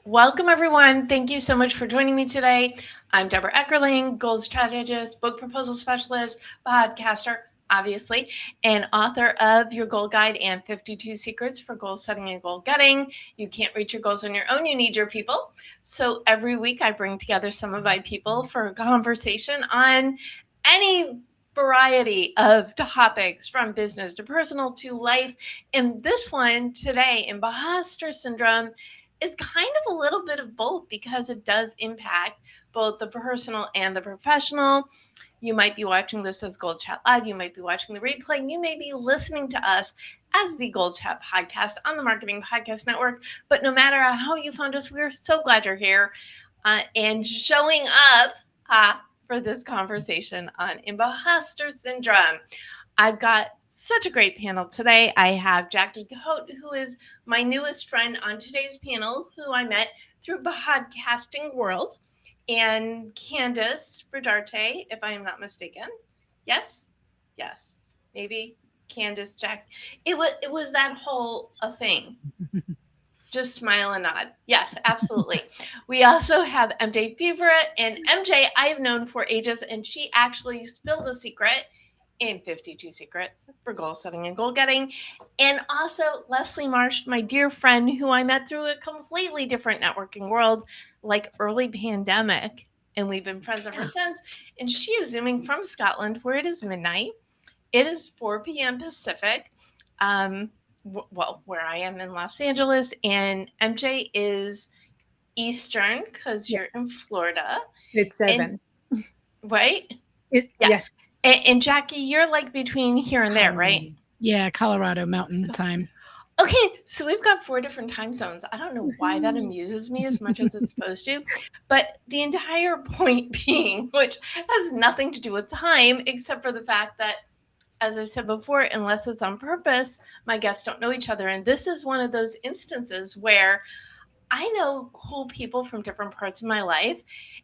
Welcome, everyone. Thank you so much for joining me today. I'm Debra Eckerling, goal strategist, book proposal specialist, podcaster, obviously, and author of Your Goal Guide and 52 Secrets for Goal Setting and Goal Getting. You can't reach your goals on your own, you need your people. So every week I bring together some of my people for a conversation on any variety of topics from business to personal to life. And this one today, imposter syndrome, is kind of a little bit of both because it does impact both the personal and the professional. You might be watching this as GoalChat Live. You might be watching the replay. And you may be listening to us as the GoalChat podcast on the Marketing Podcast Network. But no matter how you found us, we're so glad you're here and showing up for this conversation on imposter syndrome. I've got such a great panel today. I have Jackie Cote, who is my newest friend on today's panel, who I met through podcasting world, and Candace Brodarte, if I am not mistaken. Yes, maybe Candace Jack. It was that whole thing. Just smile and nod. Yes, absolutely. We also have MJ Fievre, and MJ I have known for ages, and she actually spilled a secret in 52 Secrets for Goal Setting and Goal Getting. And also Leslie Marsh, my dear friend, who I met through a completely different networking world, like early pandemic. And we've been friends ever since. And she is Zooming from Scotland, where it is midnight. It is 4 p.m. Pacific. Where I am in Los Angeles. And MJ is Eastern because you're in Florida. It's 7. Right? Yes. And Jackie, you're like between here and there, right? Yeah, Colorado Mountain Time. Okay, so we've got 4 different time zones. I don't know why that amuses me as much as it's supposed to, but the entire point being, which has nothing to do with time, except for the fact that, as I said before, unless it's on purpose, my guests don't know each other. And this is one of those instances where I know cool people from different parts of my life,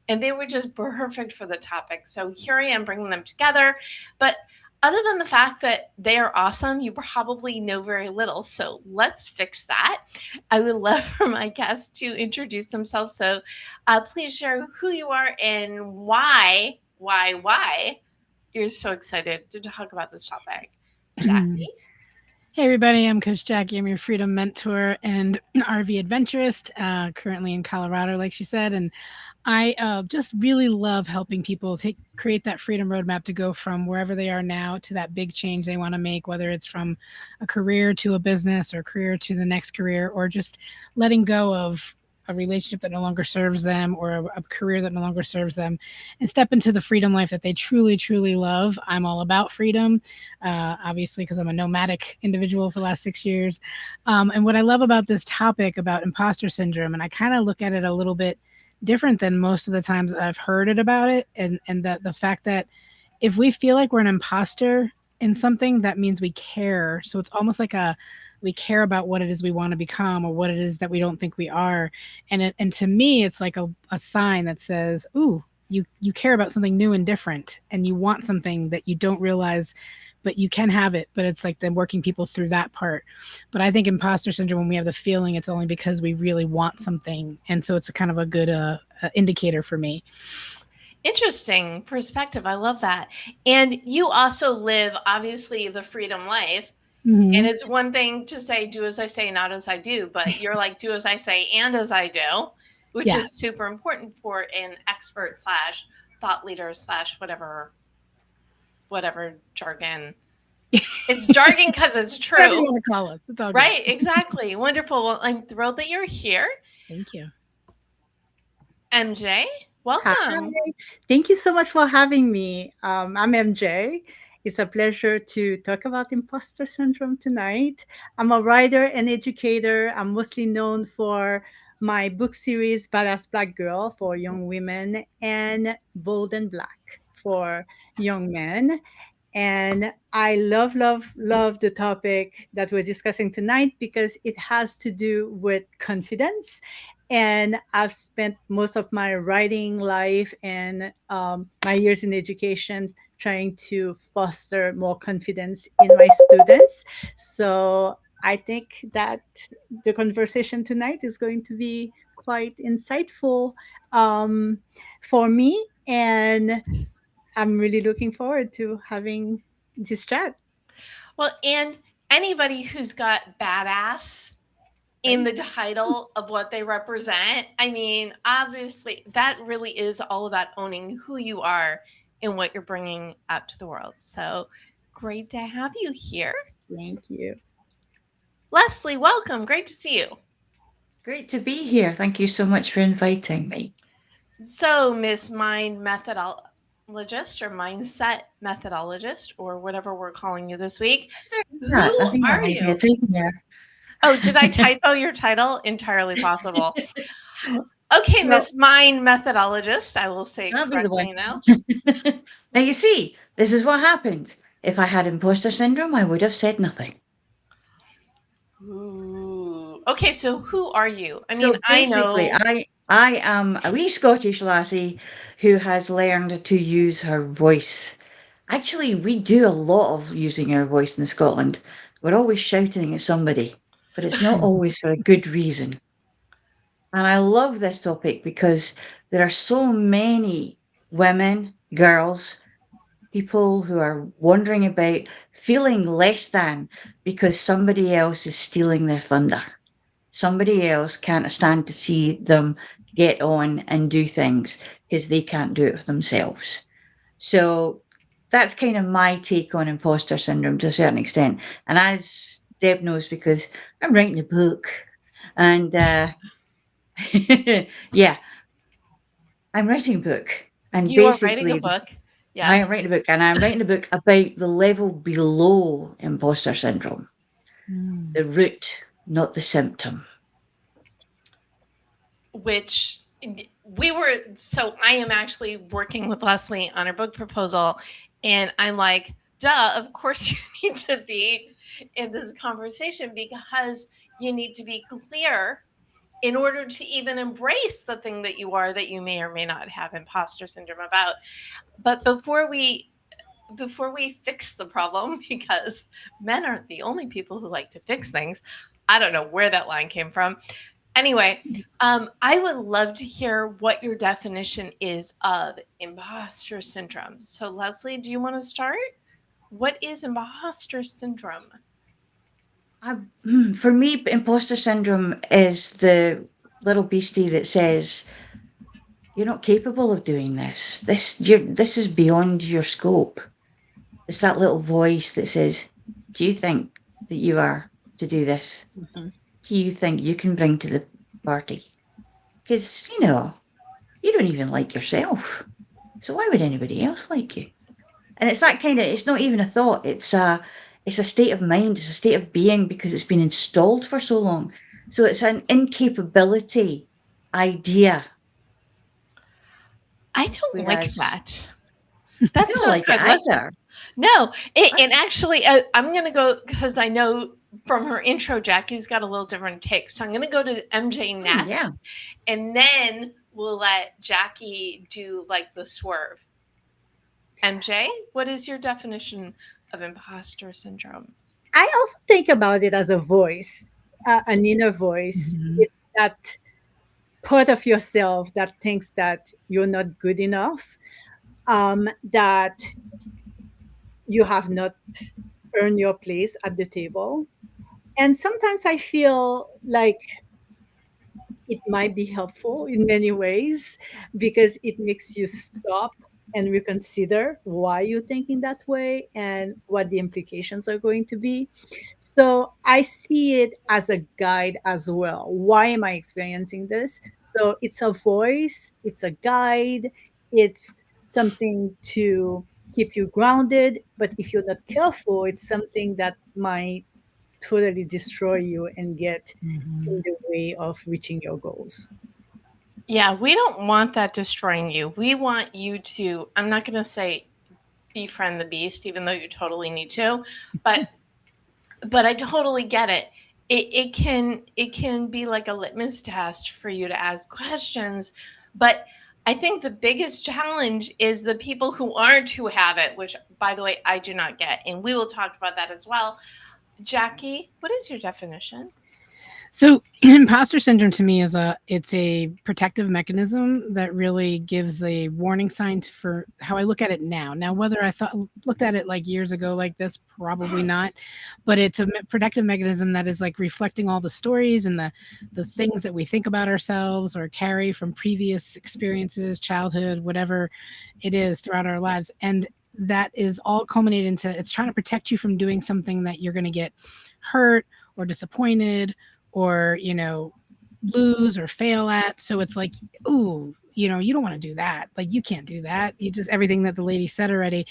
and they were just perfect for the topic. So here I am bringing them together. But other than the fact that they are awesome, you probably know very little. So let's fix that. I would love for my guests to introduce themselves. So please share who you are and why you're so excited to talk about this topic. Jackie? Hey, everybody. I'm Coach Jackie. I'm your freedom mentor and RV adventurist, currently in Colorado, like she said. And I just really love helping people create that freedom roadmap to go from wherever they are now to that big change they want to make, whether it's from a career to a business or a career to the next career, or just letting go of a relationship that no longer serves them or a career that no longer serves them, and step into the freedom life that they truly, truly love. I'm all about freedom, obviously, because I'm a nomadic individual for the last 6 years. And what I love about this topic about imposter syndrome, and I kind of look at it a little bit different than most of the times I've heard it about it, and the fact that if we feel like we're an imposter in something, that means we care. So it's almost like we care about what it is we want to become or what it is that we don't think we are. And to me, it's like a sign that says, ooh, you care about something new and different, and you want something that you don't realize, but you can have it. But it's like them working people through that part. But I think imposter syndrome, when we have the feeling, it's only because we really want something. And so it's a kind of a good indicator for me. Interesting perspective. I love that. And you also live, obviously, the freedom life. Mm-hmm. And it's one thing to say, do as I say, not as I do. But you're like, do as I say and as I do, which is super important for an expert / thought leader / whatever jargon. It's jargon because it's true. Whatever you want to call us. It's all right. Good. Exactly. Wonderful. Well, I'm thrilled that you're here. Thank you. MJ, welcome. Hi. Thank you so much for having me. I'm MJ. It's a pleasure to talk about imposter syndrome tonight. I'm a writer and educator. I'm mostly known for my book series, Badass Black Girl, for young women, and Bold and Black for young men. And I love the topic that we're discussing tonight because it has to do with confidence. And I've spent most of my writing life and my years in education trying to foster more confidence in my students. So I think that the conversation tonight is going to be quite insightful um, for me, and I'm really looking forward to having this chat. Well, and anybody who's got badass in the title of what they represent, I mean, obviously, that really is all about owning who you are and what you're bringing out to the world. So great to have you here. Thank you. Leslie, welcome. Great to see you. Great to be here. Thank you so much for inviting me. So, Miss Mind Methodologist or Mindset Methodologist or whatever we're calling you this week, who I think that are might be a you? thing there. Oh, did I typo your title? Entirely possible. Okay, Well, Miss Mind Methodologist, I will say it that'll be the correctly one. now. Now, you see, this is what happened. If I had imposter syndrome, I would have said nothing. Ooh. Okay, so who are you? I mean, So I basically, know. I am a wee Scottish lassie who has learned to use her voice. Actually, we do a lot of using our voice in Scotland. We're always shouting at somebody, but it's not always for a good reason. And I love this topic because there are so many women, girls, people who are wandering about feeling less than because somebody else is stealing their thunder. Somebody else can't stand to see them get on and do things because they can't do it for themselves. So that's kind of my take on imposter syndrome to a certain extent. And as Deb knows, because I'm writing a book and yeah, I'm writing a book. And You are writing a basically, book. I Yes. am writing a book, and I'm writing a book about the level below imposter syndrome, Mm. the root, not the symptom. Which so I am actually working with Leslie on her book proposal, and I'm like, duh, of course you need to be in this conversation because you need to be clear in order to even embrace the thing that you are that you may or may not have imposter syndrome about. But before we fix the problem, because men aren't the only people who like to fix things, I don't know where that line came from. Anyway, I would love to hear what your definition is of imposter syndrome. So, Leslie, do you want to start? What is imposter syndrome? For me, imposter syndrome is the little beastie that says, "You're not capable of doing this. This is beyond your scope." It's that little voice that says, "Do you think that you are to do this? Mhm. Do you think you can bring to the party? Because you don't even like yourself. So why would anybody else like you?" And it's that kind of, it's not even a thought. It's a state of mind. It's a state of being because it's been installed for so long. So it's an incapability idea. I don't like Whereas that. I That's don't not like it good. Let's either. No, I- and actually, I'm going to go because I know from her intro, Jackie's got a little different take. So I'm going to go to MJ next, yeah. and then we'll let Jackie do like the swerve. MJ, what is your definition of imposter syndrome? I also think about it as a voice, an inner voice. Mhm. It's that part of yourself that thinks that you're not good enough, that you have not earned your place at the table. And sometimes I feel like it might be helpful in many ways because it makes you stop and reconsider why you're thinking that way and what the implications are going to be. So I see it as a guide as well. Why am I experiencing this? So it's a voice, it's a guide, it's something to keep you grounded. But if you're not careful, it's something that might totally destroy you and get in Mhm. the way of reaching your goals. Yeah, we don't want that destroying you. We want you to, I'm not going to say befriend the beast, even though you totally need to, but I totally get it. It can be like a litmus test for you to ask questions, but I think the biggest challenge is the people who aren't who have it, which by the way I do not get, and we will talk about that as well. Jackie, what is your definition? So imposter syndrome to me is it's a protective mechanism that really gives a warning sign for how I look at it now. Now, whether I looked at it like years ago like this, probably not, but it's a protective mechanism that is like reflecting all the stories and the things that we think about ourselves or carry from previous experiences, childhood, whatever it is throughout our lives. And that is all culminated into it's trying to protect you from doing something that you're going to get hurt or disappointed or lose or fail at. So it's like, ooh, you don't want to do that. Like, you can't do that. You just everything that the lady said already.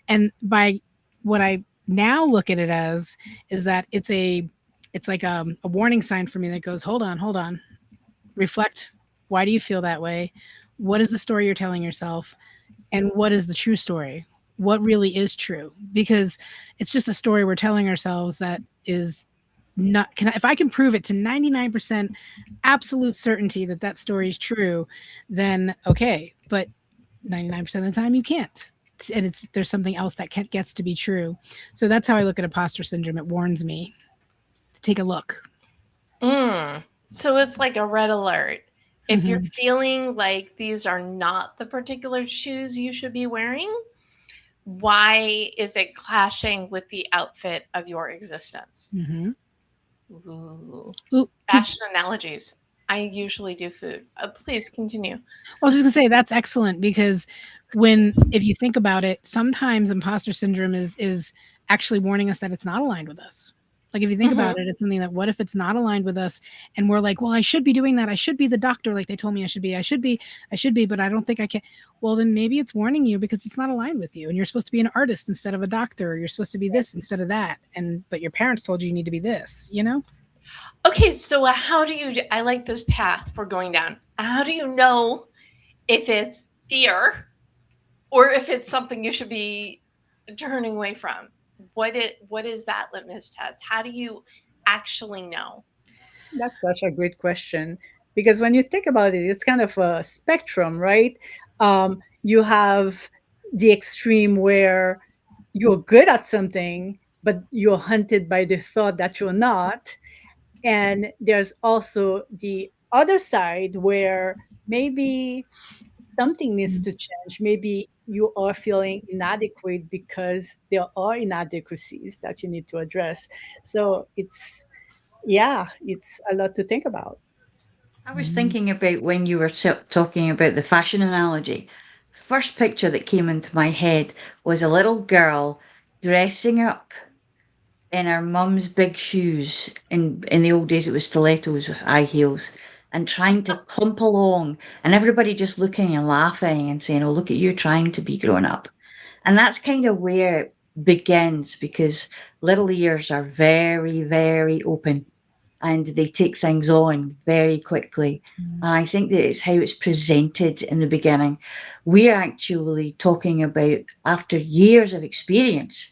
And by what I now look at it as is that it's like a warning sign for me that goes, hold on, reflect. Why do you feel that way? What is the story you're telling yourself? And what is the true story? What really is true? Because it's just a story we're telling ourselves that is not if I can prove it to 99% absolute certainty that story is true, then okay, but 99% of the time you can't, and there's something else that gets to be true. So that's how I look at imposter syndrome. It warns me to take a look. So it's like a red alert. If you're feeling like these are not the particular shoes you should be wearing, why is it clashing with the outfit of your existence? Ooh. Fashion analogies. I usually do food. Please continue. Well, I was just gonna say that's excellent because if you think about it, sometimes imposter syndrome is actually warning us that it's not aligned with us. Like if you think about it, it's something that what if it's not aligned with us and we're like, well, I should be doing that. I should be the doctor like they told me I should be. I should be, but I don't think I can. Well, then maybe it's warning you because it's not aligned with you and you're supposed to be an artist instead of a doctor. Or you're supposed to be this instead of that. But your parents told you need to be this, Okay, so I like this path we're going down. How do you know if it's fear or if it's something you should be turning away from? What is that litmus test? How do you actually know? That's such a great question because when you think about it, it's kind of a spectrum, right? You have the extreme where you're good at something, but you're hunted by the thought that you're not. And there's also the other side where maybe something needs to change. Maybe you are feeling inadequate because there are inadequacies that you need to address. So it's a lot to think about. I was thinking about when you were talking about the fashion analogy. First picture that came into my head was a little girl dressing up in her mum's big shoes. In the old days, it was stilettos with high heels, and trying to clump along, and everybody just looking and laughing and saying, "Oh, look at you trying to be grown up." And that's kind of where it begins because little ears are very, very open and they take things on very quickly. And I think that it's how it's presented in the beginning. We're actually talking about after years of experience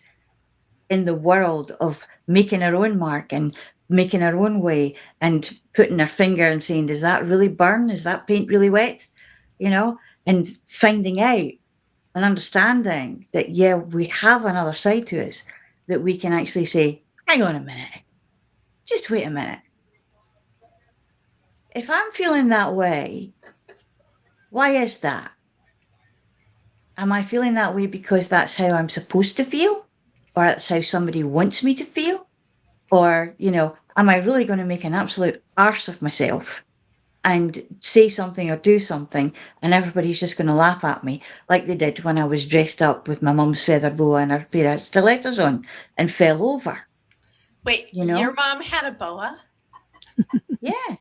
in the world of making our own mark and making our own way and putting our finger and saying, does that really burn? Is that paint really wet? And finding out and understanding that, yeah, we have another side to us that we can actually say, hang on a minute, just wait a minute. If I'm feeling that way, why is that? Am I feeling that way because that's how I'm supposed to feel? Or that's how somebody wants me to feel? Or, am I really going to make an absolute arse of myself and say something or do something and everybody's just going to laugh at me like they did when I was dressed up with my mum's feather boa and her pair of stilettos on and fell over? Wait, your mom had a boa? Yeah.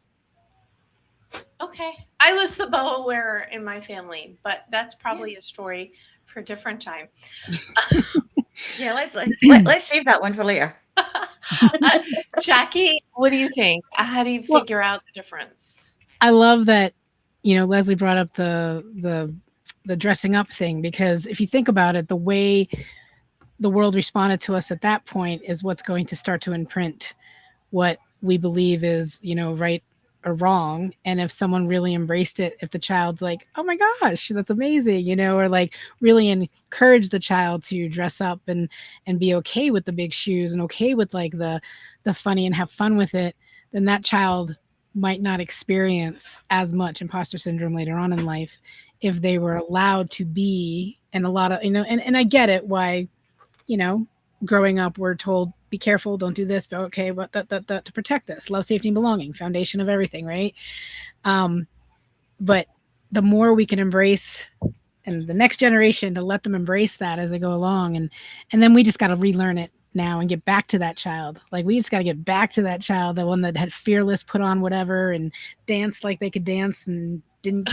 Okay. I was the boa wearer in my family, but that's probably a story for a different time. Yeah, let's save that one for later. Jackie, what do you think? How do you figure out the difference? I love that, Leslie brought up the dressing up thing, because if you think about it, the way the world responded to us at that point is what's going to start to imprint what we believe is, right or wrong, and if someone really embraced it, if the child's like, oh my gosh, that's amazing, you know, or like really encourage the child to dress up and be okay with the big shoes and okay with like the funny and have fun with it, then that child might not experience as much imposter syndrome later on in life if they were allowed to be. And a lot of, you know, and I get it why, you know, growing up we're told be careful, don't do this, but okay, but that to protect us, love, safety, and belonging, foundation of everything, right? But the more we can embrace, and the next generation, to let them embrace that as they go along, and then we just got to relearn it now and get back to that child. Like we just got to get back to that child, the one that had fearless, put on whatever and danced like they could dance and didn't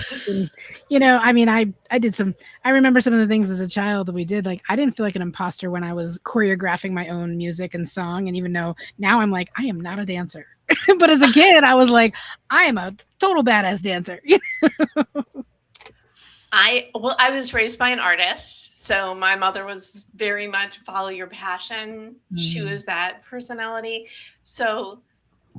you know, I mean, I remember some of the things as a child that we did. Like I didn't feel like an imposter when I was choreographing my own music and song, and even though now I'm like, I am not a dancer. But as a kid I was like, I am a total badass dancer. I was raised by an artist, so my mother was very much follow your passion. She was that personality. So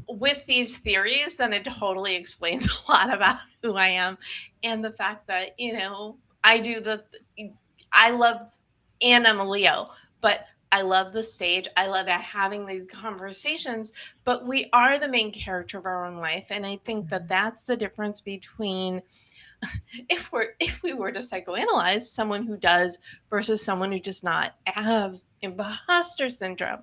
with these theories, then it totally explains a lot about who I am, and the fact that, you know, I love, and I'm a Leo, but I love the stage. I love having these conversations, but we are the main character of our own life. And I think that that's the difference between if we were to psychoanalyze someone who does versus someone who does not have imposter syndrome,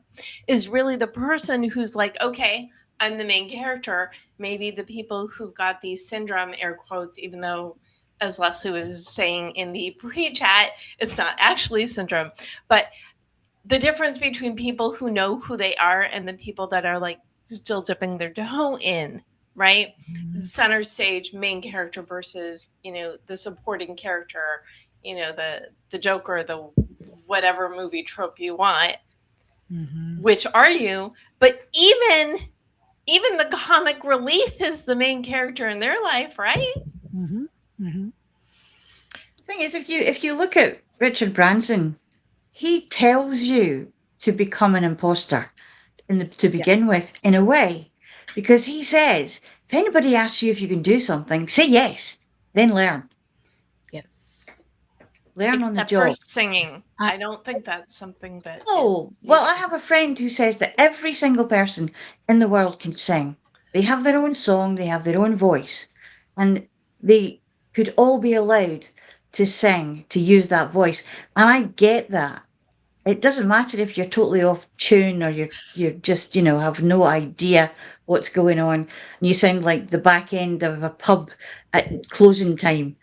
is really the person who's like, okay, I'm the main character. Maybe the people who've got these syndrome, air quotes, even though, as Leslie was saying in the pre-chat, it's not actually syndrome, but the difference between people who know who they are and the people that are like still dipping their toe in, right? Center stage main character versus, you know, the supporting character, you know, the Joker, the whatever movie trope you want. Which are you? But even the comic relief is the main character in their life, right? The thing is, if you look at Richard Branson, he tells you to become an imposter to begin with, in a way, because he says, if anybody asks you if you can do something, say yes, then learn. Yes. Learn on the Except job. for singing. I don't think that's something that. Oh, well, I have a friend who says that every single person in the world can sing. They have their own song, they have their own voice, and they could all be allowed to sing, to use that voice. And I get that. It doesn't matter if you're totally off tune or you're just, you know, have no idea what's going on and you sound like the back end of a pub at closing time.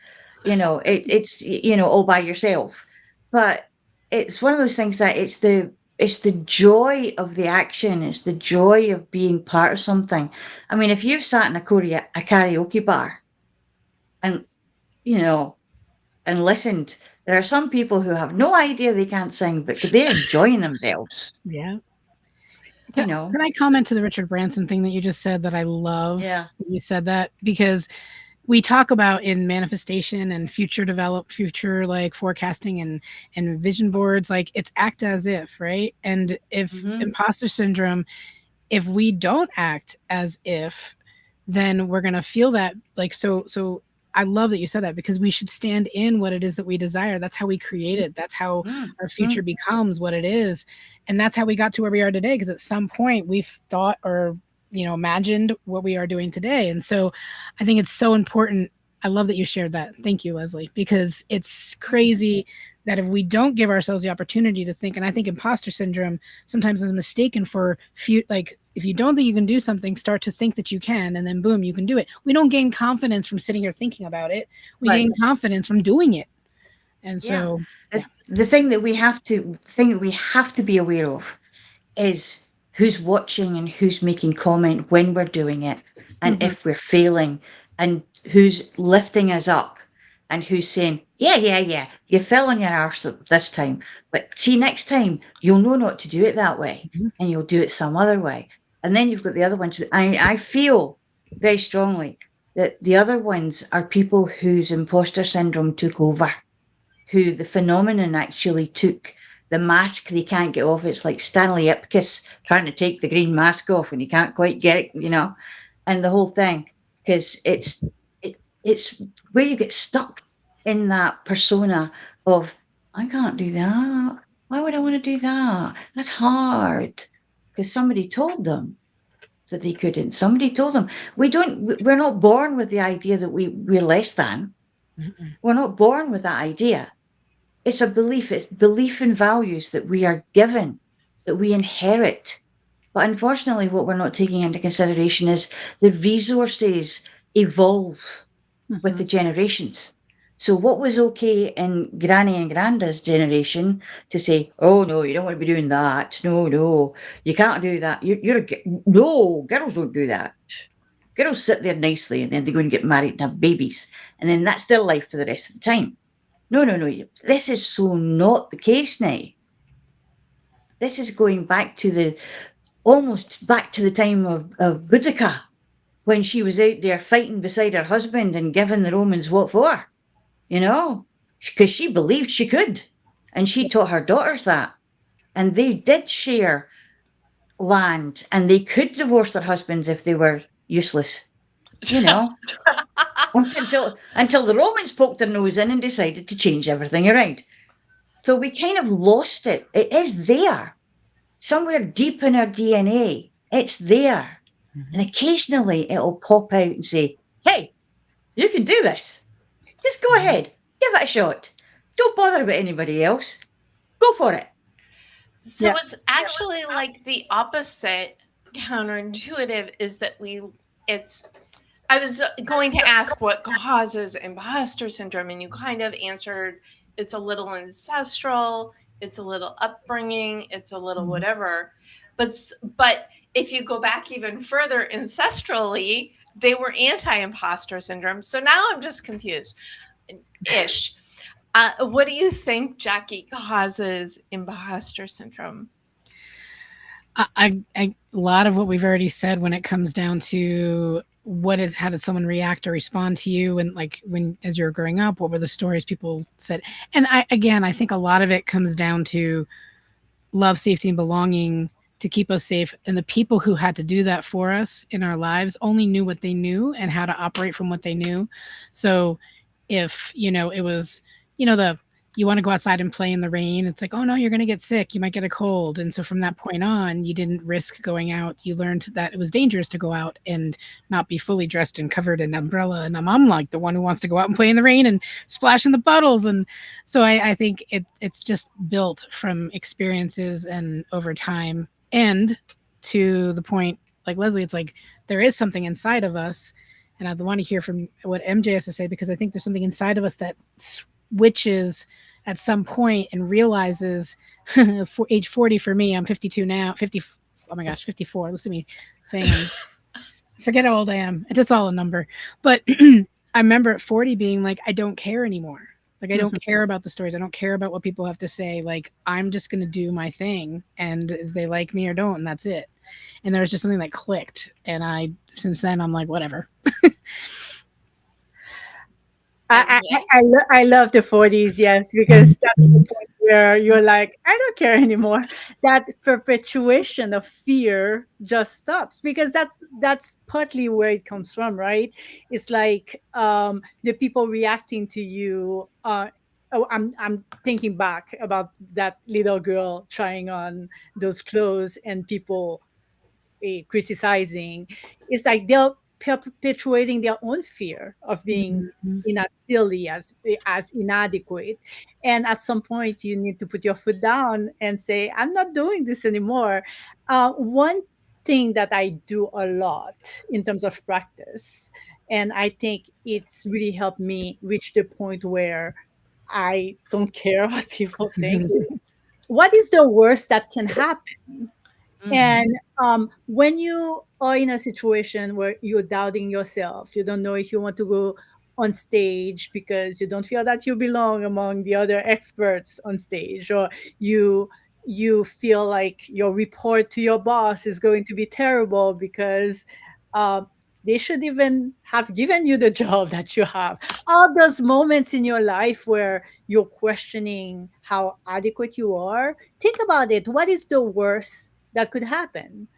You know, it's, you know, all by yourself. But it's one of those things that it's the joy of the action, it's the joy of being part of something. I mean, if you've sat in a karaoke bar and, you know, and listened, there are some people who have no idea they can't sing, but they're enjoying themselves. Yeah. You know. Can I comment to the Richard Branson thing that you just said that I love? Yeah. You said that because we talk about in manifestation and future like forecasting and vision boards, like it's act as if, right? And if imposter syndrome, if we don't act as if, then we're going to feel that like, so I love that you said that, because we should stand in what it is that we desire. That's how we create it. That's how our future becomes what it is. And that's how we got to where we are today. Because at some point we've thought or, you know, imagined what we are doing today. And so I think it's so important. I love that you shared that. Thank you, Leslie, because it's crazy that if we don't give ourselves the opportunity to think, and I think imposter syndrome sometimes is mistaken for like, if you don't think you can do something, start to think that you can, and then boom, you can do it. We don't gain confidence from sitting here thinking about it. We gain confidence from doing it. And so the thing that we have to be aware of is who's watching and who's making comment when we're doing it, and if we're failing, and who's lifting us up, and who's saying, yeah, you fell on your arse this time, but see, next time you'll know not to do it that way, and you'll do it some other way. And then you've got the other ones. I feel very strongly that the other ones are people whose imposter syndrome took over, who the phenomenon actually took. The mask they can't get off. It's like Stanley Ipkiss trying to take the green mask off and he can't quite get it, you know, and the whole thing. because it's where you get stuck in that persona of, I can't do that. Why would I want to do that? That's hard. Because somebody told them that they couldn't. Somebody told them. We're not born with the idea that we're less than. Mm-mm. We're not born with that idea. It's a belief. It's belief in values that we are given, that we inherit. But unfortunately, what we're not taking into consideration is the resources evolve with the Mhm. generations. So what was okay in Granny and Granda's generation to say, oh no, you don't want to be doing that. No, no, you can't do that. No, girls don't do that. Girls sit there nicely and then they go and get married and have babies. And then that's their life for the rest of the time. No, no, no. This is so not the case now. This is going back to almost back to the time of Boudica, when she was out there fighting beside her husband and giving the Romans what for, you know, because she believed she could. And she taught her daughters that. And they did share land and they could divorce their husbands if they were useless, you know, until the Romans poked their nose in and decided to change everything around. So we kind of lost it. It is there somewhere deep in our DNA. It's there. And occasionally it'll pop out and say, hey, you can do this. Just go ahead. Give it a shot. Don't bother about anybody else. Go for it. So Yeah. it's actually like the opposite, counterintuitive, is that it's I was going to ask what causes imposter syndrome, and you kind of answered it's a little ancestral, it's a little upbringing, it's a little whatever. But if you go back even further ancestrally, they were anti-imposter syndrome. So now I'm just confused. Ish. What do you think, Jackie, causes imposter syndrome? A lot of what we've already said when it comes down to how did someone react or respond to you, and like when as you were growing up, what were the stories people said? And I think a lot of it comes down to love, safety, and belonging to keep us safe. And the people who had to do that for us in our lives only knew what they knew and how to operate from what they knew. So if, it was, the you want to go outside and play in the rain, it's like, oh no, you're going to get sick. You might get a cold. And so from that point on, you didn't risk going out. You learned that it was dangerous to go out and not be fully dressed and covered in umbrella. And I'm like the one who wants to go out and play in the rain and splash in the puddles. And so I think it's just built from experiences and over time. And to the point, like Leslie, it's like there is something inside of us. And I'd want to hear from what MJ has to say, because I think there's something inside of us that switches at some point and realizes for age 40 for me, I'm 52 now, 50, oh my gosh, 54. Listen to me saying, forget how old I am. It's all a number. But I remember at 40 being like, I don't care anymore. Like, I don't care about the stories. I don't care about what people have to say. Like, I'm just going to do my thing, and they like me or don't, and that's it. And there was just something that clicked. And since then, I'm like, whatever. I love the 40s, yes, because that's the point where you're like, I don't care anymore. That perpetuation of fear just stops, because that's partly where it comes from, right? It's like the people reacting to you. I'm thinking back about that little girl trying on those clothes and people criticizing. It's like they're perpetuating their own fear of being not silly, as inadequate. And at some point you need to put your foot down and say, I'm not doing this anymore. One thing that I do a lot in terms of practice, and I think it's really helped me reach the point where I don't care what people think, is what is the worst that can happen? And when you are in a situation where you're doubting yourself, you don't know if you want to go on stage because you don't feel that you belong among the other experts on stage, or you feel like your report to your boss is going to be terrible because uh, they should even have given you the job that you have. All those moments in your life where you're questioning how adequate you are, think about it. What is the worst that could happen?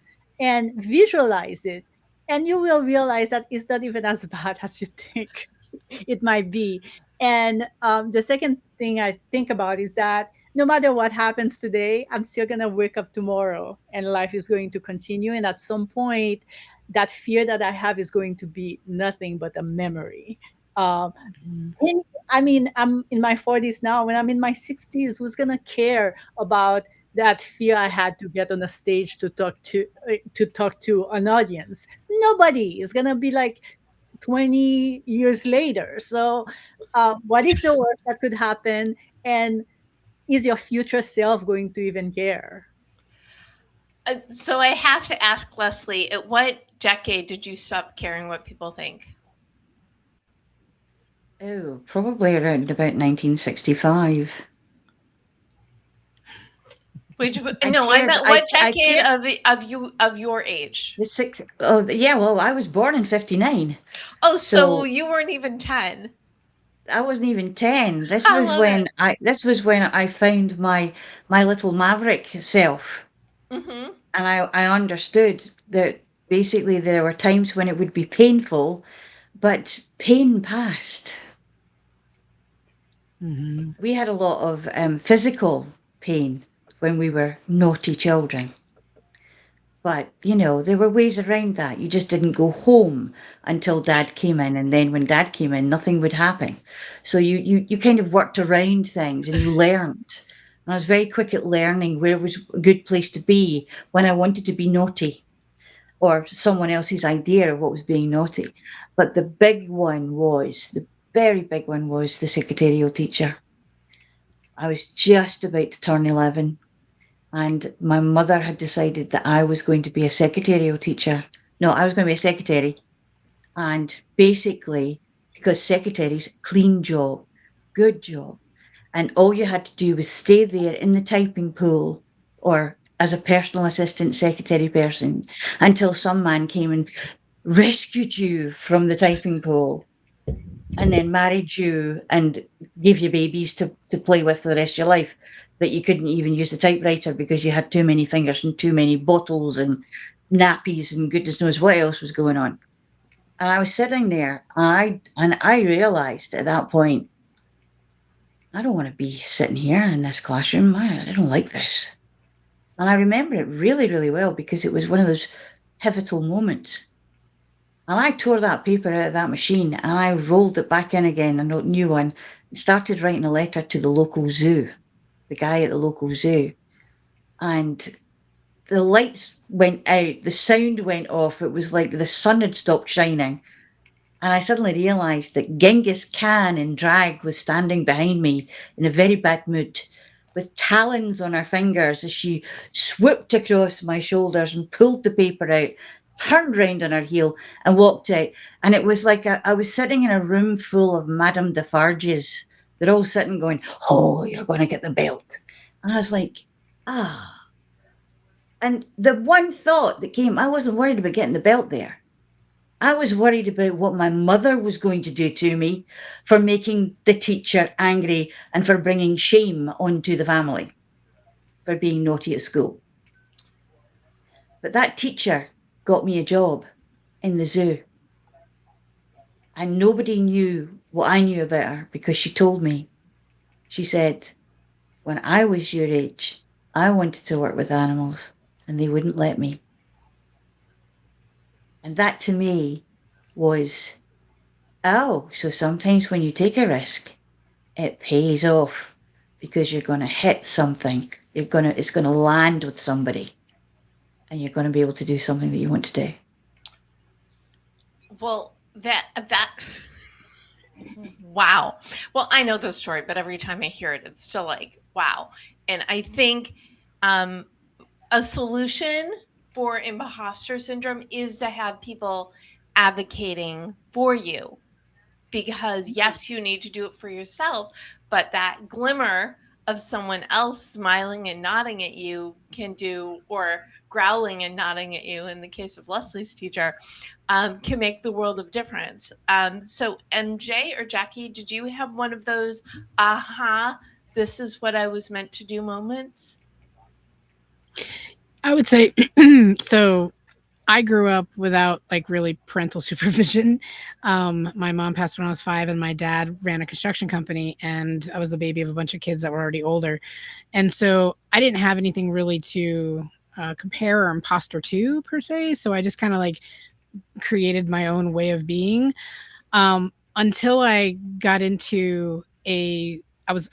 And visualize it. And you will realize that it's not even as bad as you think it might be. And the second thing I think about is that no matter what happens today, I'm still going to wake up tomorrow and life is going to continue. And at some point, that fear that I have is going to be nothing but a memory. Um, Mhm. I mean, I'm in my 40s now. When I'm in my 60s, who's gonna care about that fear I had to get on a stage to talk to an audience? Nobody is gonna be like 20 years later. So, what is the worst that could happen? And is your future self going to even care? So I have to ask Leslie, at what decade did you stop caring what people think? Oh, probably around about 1965. Which I no, I cared. meant what I decade cared. of your age? Yeah. Well, I was born in 59, Oh, so so you weren't even 10. I wasn't even 10. I love it. This was when I found my little maverick self, Mm-hmm. and I understood that basically there were times when it would be painful, but pain passed. Mhm. We had a lot of physical pain when we were naughty children. But, there were ways around that. You just didn't go home until dad came in. And then when dad came in, nothing would happen. So you kind of worked around things and you learned. And I was very quick at learning where was a good place to be when I wanted to be naughty or someone else's idea of what was being naughty. But the very big one was the secretarial teacher. I was just about to turn 11 and my mother had decided that I was going to be a secretarial teacher. No, I was going to be a secretary. And basically, because secretaries, clean job, good job. And all you had to do was stay there in the typing pool or as a personal assistant secretary person until some man came and rescued you from the typing pool and then married you and gave you babies to play with for the rest of your life, that you couldn't even use the typewriter because you had too many fingers and too many bottles and nappies and goodness knows what else was going on. And I was sitting there and I realized at that point, I don't want to be sitting here in this classroom. I don't like this. And I remember it really, really well because it was one of those pivotal moments. And I tore that paper out of that machine and I rolled it back in again, a new one, and started writing a letter to the local zoo, the guy at the local zoo. And the lights went out, the sound went off. It was like the sun had stopped shining. And I suddenly realized that Genghis Khan in drag was standing behind me in a very bad mood, with talons on her fingers as she swooped across my shoulders and pulled the paper out, turned round on her heel, and walked out. And it was like I was sitting in a room full of Madame Defarges. They're all sitting going, "Oh, you're going to get the belt." And I was like, ah. And the one thought that came, I wasn't worried about getting the belt there. I was worried about what my mother was going to do to me for making the teacher angry and for bringing shame onto the family for being naughty at school. But that teacher got me a job in the zoo. And nobody knew what I knew about her because she told me. She said, when I was your age, I wanted to work with animals and they wouldn't let me. And that to me was, oh, so sometimes when you take a risk, it pays off because you're going to hit something. It's going to land with somebody and you're going to be able to do something that you want to do. Well, that wow. Well, I know the story, but every time I hear it, it's still like wow. And I think a solution for imposter syndrome is to have people advocating for you, because yes, you need to do it for yourself, but that glimmer of someone else smiling and nodding at you can do, or growling and nodding at you in the case of Leslie's teacher, can make the world of difference. So MJ or Jackie, did you have one of those aha, this is what I was meant to do moments? I would say so. I grew up without like really parental supervision. My mom passed when I was 5, and my dad ran a construction company, and I was the baby of a bunch of kids that were already older. And so I didn't have anything really to compare or imposter to per se. So I just kind of like created my own way of being until I got into I was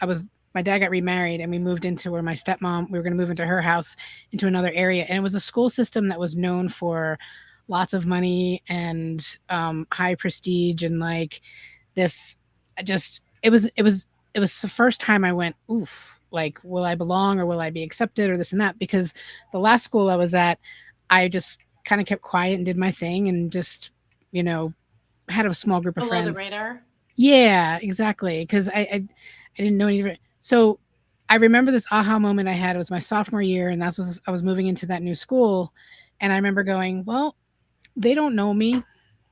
my dad got remarried and we moved into where my stepmom we were going to move into her house into another area, and it was a school system that was known for lots of money and high prestige and like this. I just it was the first time I went, oof, like will I belong or will I be accepted or this and that, because the last school I was at, I just kind of kept quiet and did my thing and just, you know, had a small group of Below the friends. radar. Yeah, exactly. Because I didn't know any different. So I remember this aha moment I had. It was my sophomore year, and that's was I was moving into that new school, and I remember going, "Well, they don't know me.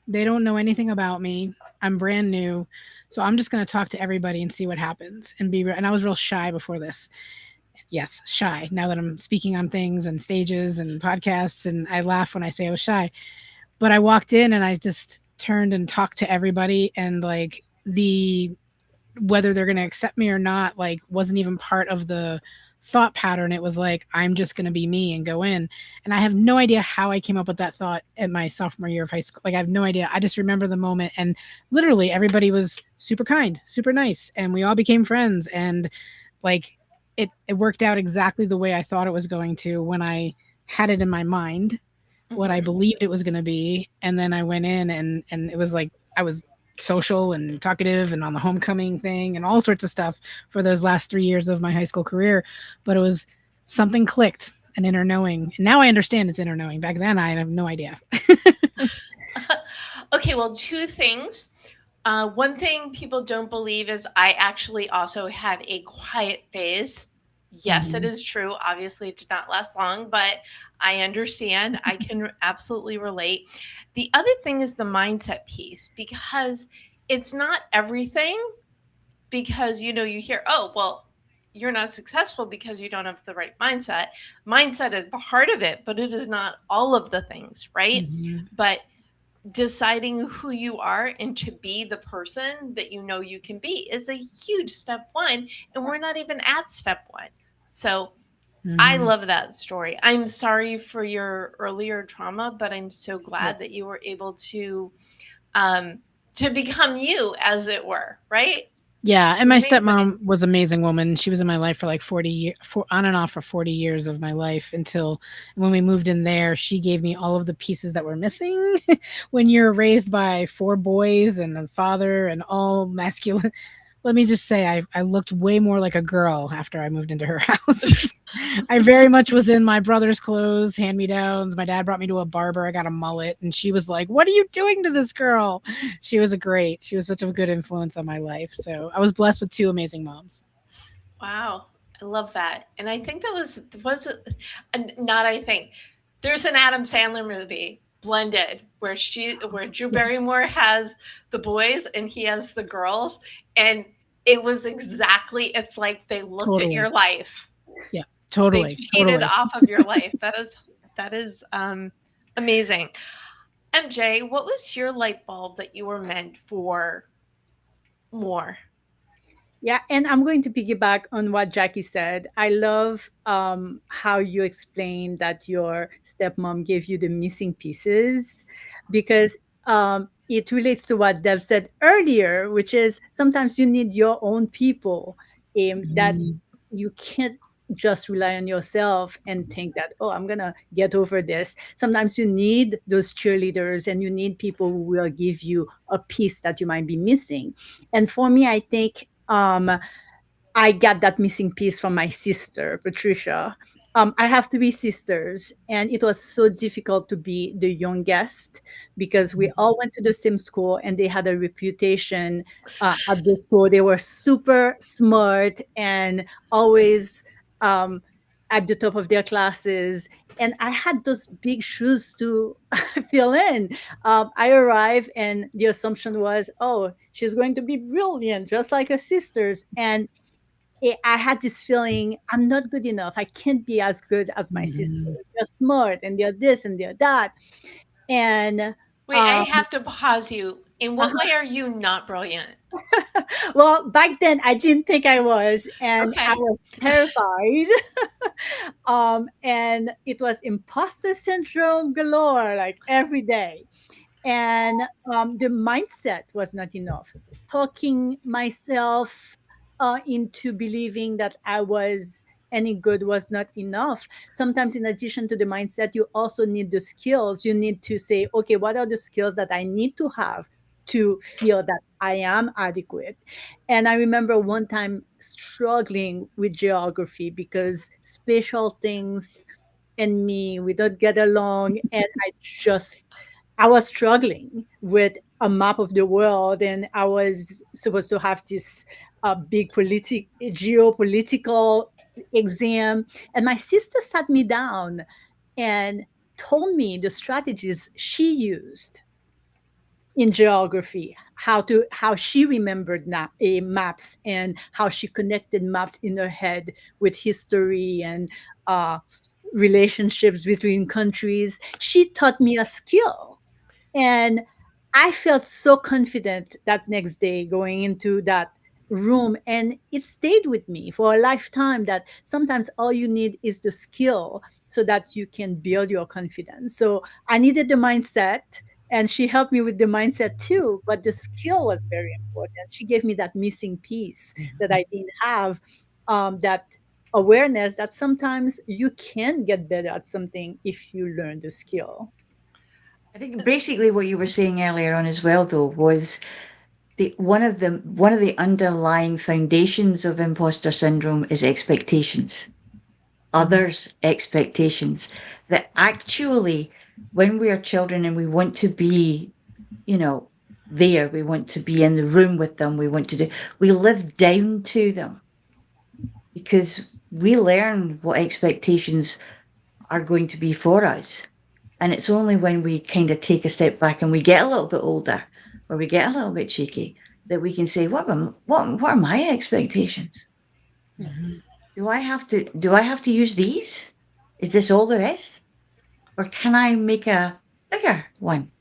They don't know anything about me. I'm brand new, so I'm just going to talk to everybody and see what happens." And I was real shy before this. Yes, shy. Now that I'm speaking on things and stages and podcasts, and I laugh when I say I was shy, but I walked in and I just turned and talked to everybody, and like the whether they're going to accept me or not like wasn't even part of the thought pattern. It was like I'm just going to be me and go in. And I have no idea how I came up with that thought in my sophomore year of high school. Like I have no idea. I just remember the moment, and literally everybody was super kind, super nice, and we all became friends, and like it worked out exactly the way I thought it was going to when I had it in my mind what I Mhm. believed it was going to be. And then I went in, and it was like I was social and talkative and on the homecoming thing and all sorts of stuff for those last 3 years of my high school career. But it was something clicked, an inner knowing. And now I understand it's inner knowing. Back then, I have no idea. Okay, well, two things. One thing people don't believe is I actually also had a quiet phase. Yes, it Mhm. is true. Obviously, it did not last long, but I understand. I can absolutely relate. The other thing is the mindset piece, because it's not everything. Because you hear, oh, well, you're not successful because you don't have the right mindset. Mindset is part of it, but it is not all of the things, right? Mhm. But deciding who you are and to be the person that you know you can be is a huge step one, and we're not even at step one. So I Mhm. love that story. I'm sorry for your earlier trauma, but I'm so Yeah. glad that you were able um to become you, as it were, right? Yeah, and my Amazing. stepmom was an amazing woman. She was in my life for like 40 years, on and off for 40 years of my life, until when we moved in there, she gave me all of the pieces that were missing when you're raised by 4 boys and a father and all masculine. Let me just say, I looked way more like a girl after I moved into her house. I very much was in my brother's clothes, hand me downs. My dad brought me to a barber. I got a mullet, and she was like, "What are you doing to this girl?" She was such a good influence on my life. So I was blessed with 2 amazing moms. Wow, I love that. And I think that was not I think. There's an Adam Sandler movie, Blended, where Drew Yes, Barrymore has the boys and he has the girls, and it was exactly, it's like they looked at your totally. life. Yeah, They totally, cheated totally. off of your life. That is amazing. MJ, what was your light bulb that you were meant for more? Yeah, and I'm going to piggyback on what Jackie said. I love how you explained that your stepmom gave you the missing pieces, because it relates to what Deb said earlier, which is sometimes you need your own people, that Mhm. you can't just rely on yourself and think that, oh, I'm going to get over this. Sometimes you need those cheerleaders and you need people who will give you a piece that you might be missing. And for me, I think I got that missing piece from my sister, Patricia. I have 3 sisters, and it was so difficult to be the youngest because we all went to the same school and they had a reputation at the school. They were super smart and always um, at the top of their classes. And I had those big shoes to fill in. I arrived, and the assumption was, oh, she's going to be brilliant, just like her sisters. And I had this feeling I'm not good enough. I can't be as good as my sister. Mhm. They're smart and they're this and they're that. And Wait, I um, have to pause you. In what way are you not brilliant? well, back then I didn't think I was, and I Okay. was terrified. And it was imposter syndrome galore, like every day. And the mindset was not enough. Talking myself into believing that I was any good was not enough. Sometimes, in addition to the mindset, you also need the skills. You need to say, okay, what are the skills that I need to have to feel that I am adequate? And I remember one time struggling with geography because spatial things and me, we don't get along. And I was struggling with a map of the world, and I was supposed to have this big geopolitical exam. And my sister sat me down and told me the strategies she used in geography, how she remembered maps, and how she connected maps in her head with history and uh, relationships between countries. She taught me a skill, and I felt so confident that next day going into that room. And it stayed with me for a lifetime that sometimes all you need is the skill so that you can build your confidence. So I needed the mindset, and she helped me with the mindset too. But the skill was very important. She gave me that missing piece that I didn't have, that awareness that sometimes you can get better at something if you learn the skill. I think basically what you were saying earlier on as well, though, was one of the underlying foundations of imposter syndrome is expectations, others' expectations. That actually, when we are children and we want to be, you know, there, we want to be in the room with them, we live down to them because we learn what expectations are going to be for us. And it's only when we kind of take a step back and we get a little bit older or we get a little bit cheeky that we can say, what are my expectations? Mhm. Do I have to use these? Is this all there is? Or can I make a bigger one?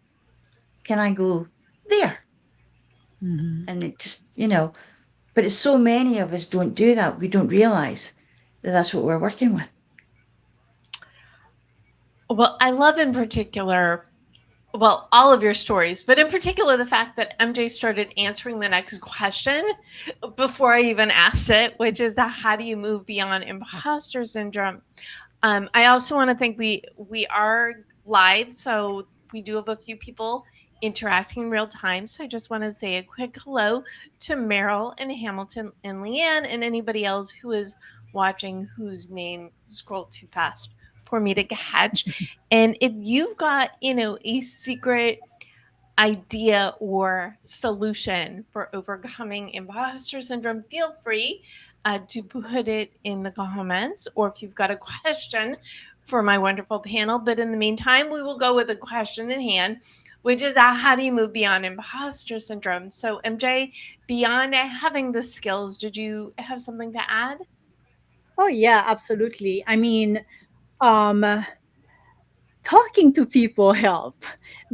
Can I go there? Mhm. And it just, but it's so many of us don't do that. We don't realize that that's what we're working with. Well, I love in particular, well, all of your stories, but in particular, the fact that MJ started answering the next question before I even asked it, which is how do you move beyond imposter syndrome? I also want to think we are live, so we do have a few people interacting in real time. So I just want to say a quick hello to Meryl and Hamilton and Leanne and anybody else who is watching whose name scrolled too fast for me to catch. And if you've got, a secret idea or solution for overcoming imposter syndrome, feel free to put it in the comments, or if you've got a question for my wonderful panel. But in the meantime, we will go with a question in hand, which is how do you move beyond imposter syndrome? So, MJ, beyond having the skills, did you have something to add? Oh yeah, absolutely. I mean, um, talking to people help,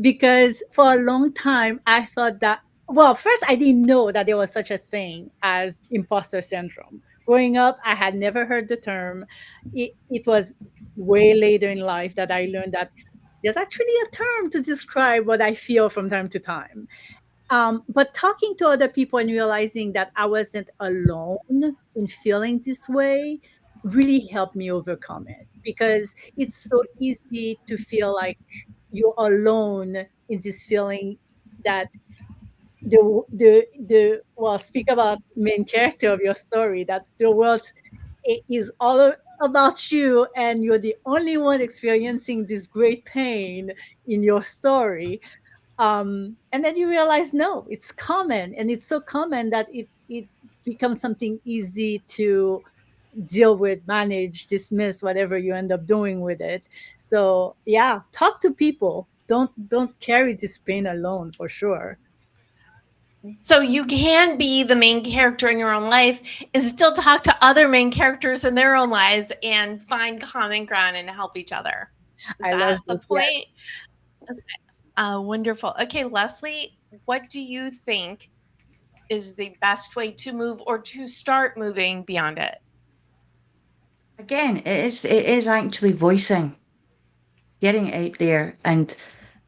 because for a long time I thought that, well, first I didn't know that there was such a thing as imposter syndrome. Growing up, I had never heard the term. It was way later in life that I learned that there's actually a term to describe what I feel from time to time. But talking to other people and realizing that I wasn't alone in feeling this way really helped me overcome it, because it's so easy to feel like you're alone in this feeling that the well, speak about main character of your story, that the world is all about you and you're the only one experiencing this great pain in your story. And then you realize, no, it's common, and it's so common that it becomes something easy to deal with, manage, dismiss, whatever you end up doing with it. So yeah, talk to people. Don't carry this pain alone, for sure. So you can be the main character in your own life and still talk to other main characters in their own lives and find common ground and help each other. Is I love that the this. point? Yes. Wonderful. Okay, Leslie, what do you think is the best way to move or to start moving beyond it? Again, it is actually voicing, getting it out there, and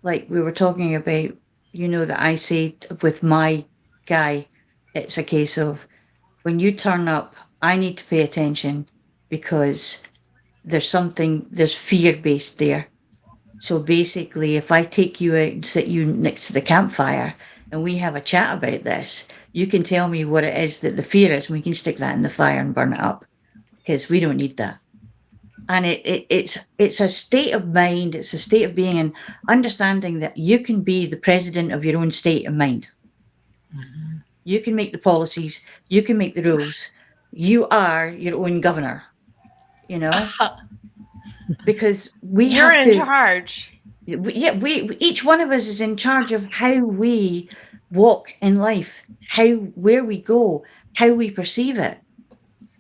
like we were talking about, that I say with my guy, it's a case of when you turn up, I need to pay attention because there's fear based there. So basically, if I take you out and sit you next to the campfire and we have a chat about this, you can tell me what it is that the fear is, and we can stick that in the fire and burn it up because we don't need that. And it's a state of mind, it's a state of being, and understanding that you can be the president of your own state of mind. Mhm. You can make the policies, you can make the rules. You are your own governor, because we You're have in to. charge. Yeah, we each one of us is in charge of how we walk in life, where we go, how we perceive it,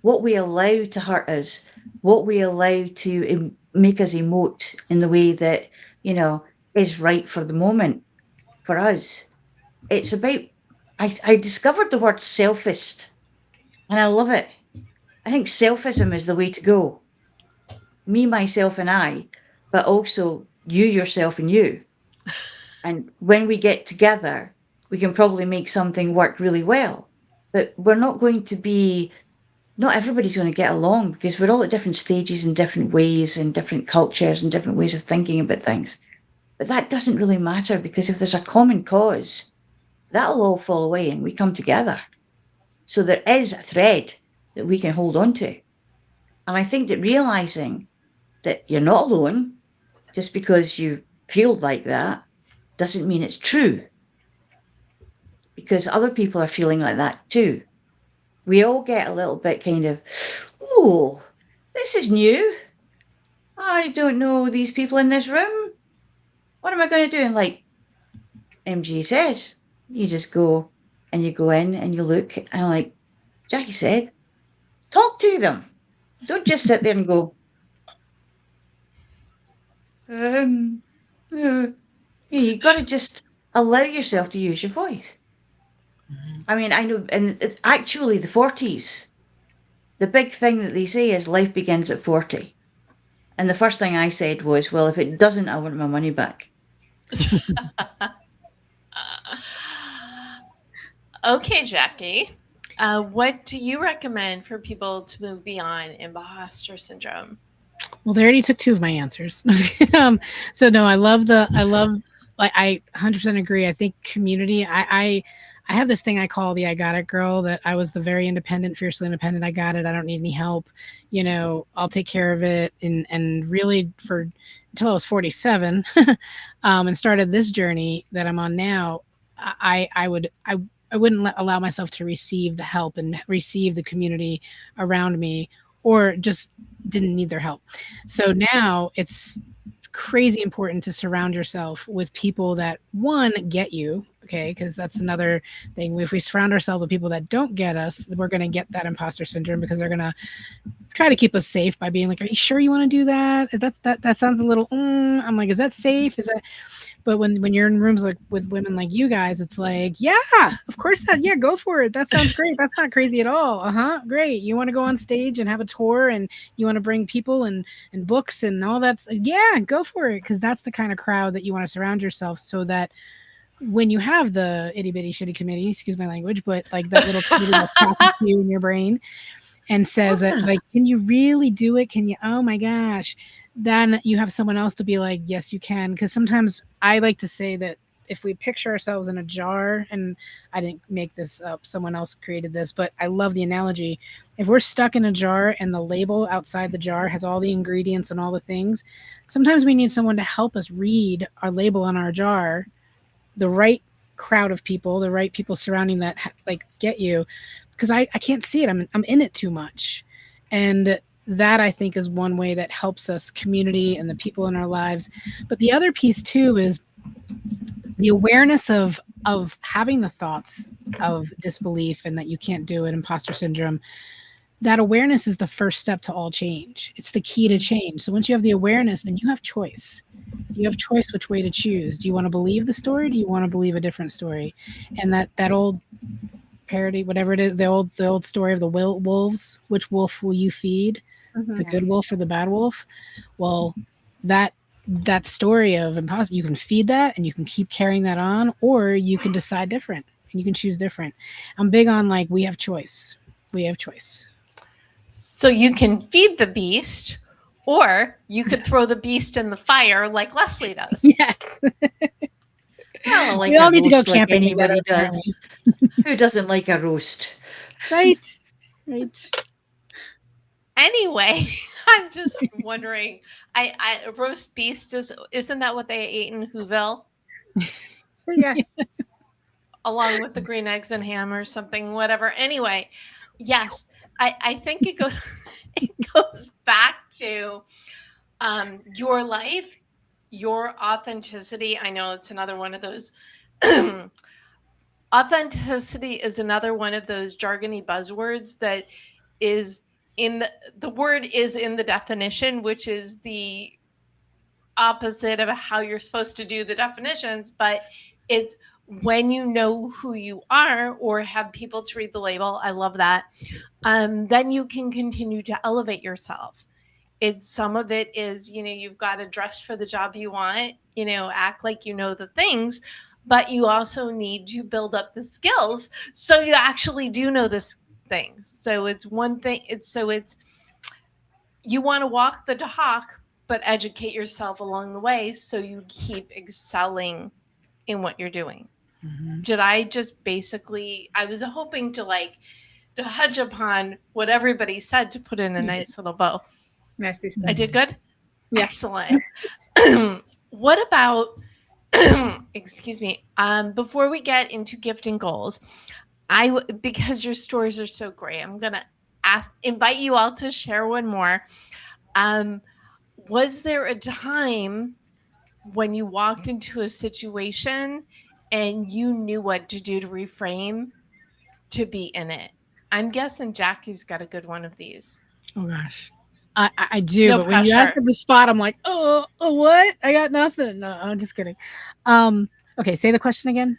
what we allow to hurt us, what we allow to make us emote in the way that is right for the moment for us. It's about. I discovered the word selfist, and I love it. I think selfism is the way to go. Me, myself, and I, but also you, yourself, and you. And when we get together, we can probably make something work really well. But we're not going to be, not everybody's going to get along because we're all at different stages and different ways and different cultures and different ways of thinking about things. But that doesn't really matter because if there's a common cause, that'll all fall away and we come together. So there is a thread that we can hold on to. And I think that realizing that you're not alone just because you feel like that doesn't mean it's true, because other people are feeling like that too. We all get a little bit kind of, oh, this is new. I don't know these people in this room. What am I going to do? And like MG says, you just go and you go in and you look, and like Jackie said, talk to them. Don't just sit there and go, you got to just allow yourself to use your voice. I mean, I know, and it's actually the 40s. The big thing that they say is life begins at 40. And the first thing I said was, well, if it doesn't, I want my money back. Okay, Jackie. What do you recommend for people to move beyond imposter syndrome? Well, they already took two of my answers. So no, I 100% agree. I think community, I have this thing I call the I got it girl, that I was the very independent, fiercely independent. I got it. I don't need any help. I'll take care of it. And really until I was 47 and started this journey that I'm on now, I wouldn't allow myself to receive the help and receive the community around me, or just didn't need their help. So now it's crazy important to surround yourself with people that, one, get you, okay, because that's another thing. If we surround ourselves with people that don't get us, we're going to get that imposter syndrome, because they're going to try to keep us safe by being like, are you sure you want to do that? That sounds a little, I'm like, is that safe? Is that? But when you're in rooms like with women like you guys, it's like, yeah, of course yeah, go for it. That sounds great. That's not crazy at all. Great. You want to go on stage and have a tour, and you want to bring people and books and all that. Yeah, go for it. Because that's the kind of crowd that you want to surround yourself, so that when you have the itty bitty shitty committee, excuse my language, but like that little committee that's talking to you in your brain and says that, like, can you really do it? Can you? Oh my gosh. Then you have someone else to be like, yes, you can. Because sometimes I like to say that if we picture ourselves in a jar, and I didn't make this up, someone else created this, but I love the analogy. If we're stuck in a jar and the label outside the jar has all the ingredients and all the things, sometimes we need someone to help us read our label on our jar, the right crowd of people, the right people surrounding that, like, get you. Because I can't see it. I'm in it too much. And that, I think, is one way that helps us, community and the people in our lives. But the other piece too is the awareness of having the thoughts of disbelief and that you can't do it, imposter syndrome, that awareness is the first step to all change. It's the key to change. So once you have the awareness, then you have choice. You have choice which way to choose. Do you want to believe the story? Do you want to believe a different story? And that old parody, whatever it is, the old story of the wolves, which wolf will you feed? The good wolf or the bad wolf? Well, that story of imposter, you can feed that and you can keep carrying that on, or you can decide different and you can choose different. I'm big on like, we have choice. We have choice. So you can feed the beast, or you could throw the beast in the fire like Leslie does. Yes. Well, I like We all a need to go roast like camping anybody together, does. Who doesn't like a roast? Right. Right. Anyway, I'm just wondering, I roast beast isn't that what they ate in Whoville? Yes. Along with the green eggs and ham or something, whatever. Anyway, yes, I think it goes back to your life, your authenticity. I know it's another one of those. Authenticity is another one of those jargony buzzwords that is in the word is in the definition, which is the opposite of how you're supposed to do the definitions, but it's when you know who you are or have people to read the label. I love that. Then you can continue to elevate yourself. It's some of it is, you've got to dress for the job you want, act like you know the things, but you also need to build up the skills so you actually do know the things. So it's one thing. It's you want to walk the talk, but educate yourself along the way so you keep excelling in what you're doing. Mm-hmm. Did I just basically, I was hoping to hedge upon what everybody said to put in a nice little bow. Nicely I said. did good? Yeah. Excellent. What about, excuse me, before we get into gifting goals, because your stories are so great, I'm going to invite you all to share one more. Was there a time when you walked into a situation and you knew what to do to reframe to be in it? I'm guessing Jackie's got a good one of these. Oh gosh. I do, No but when you ask pressure. at the spot, I'm like, oh, what? I got nothing. No, I'm just kidding. Okay, say the question again.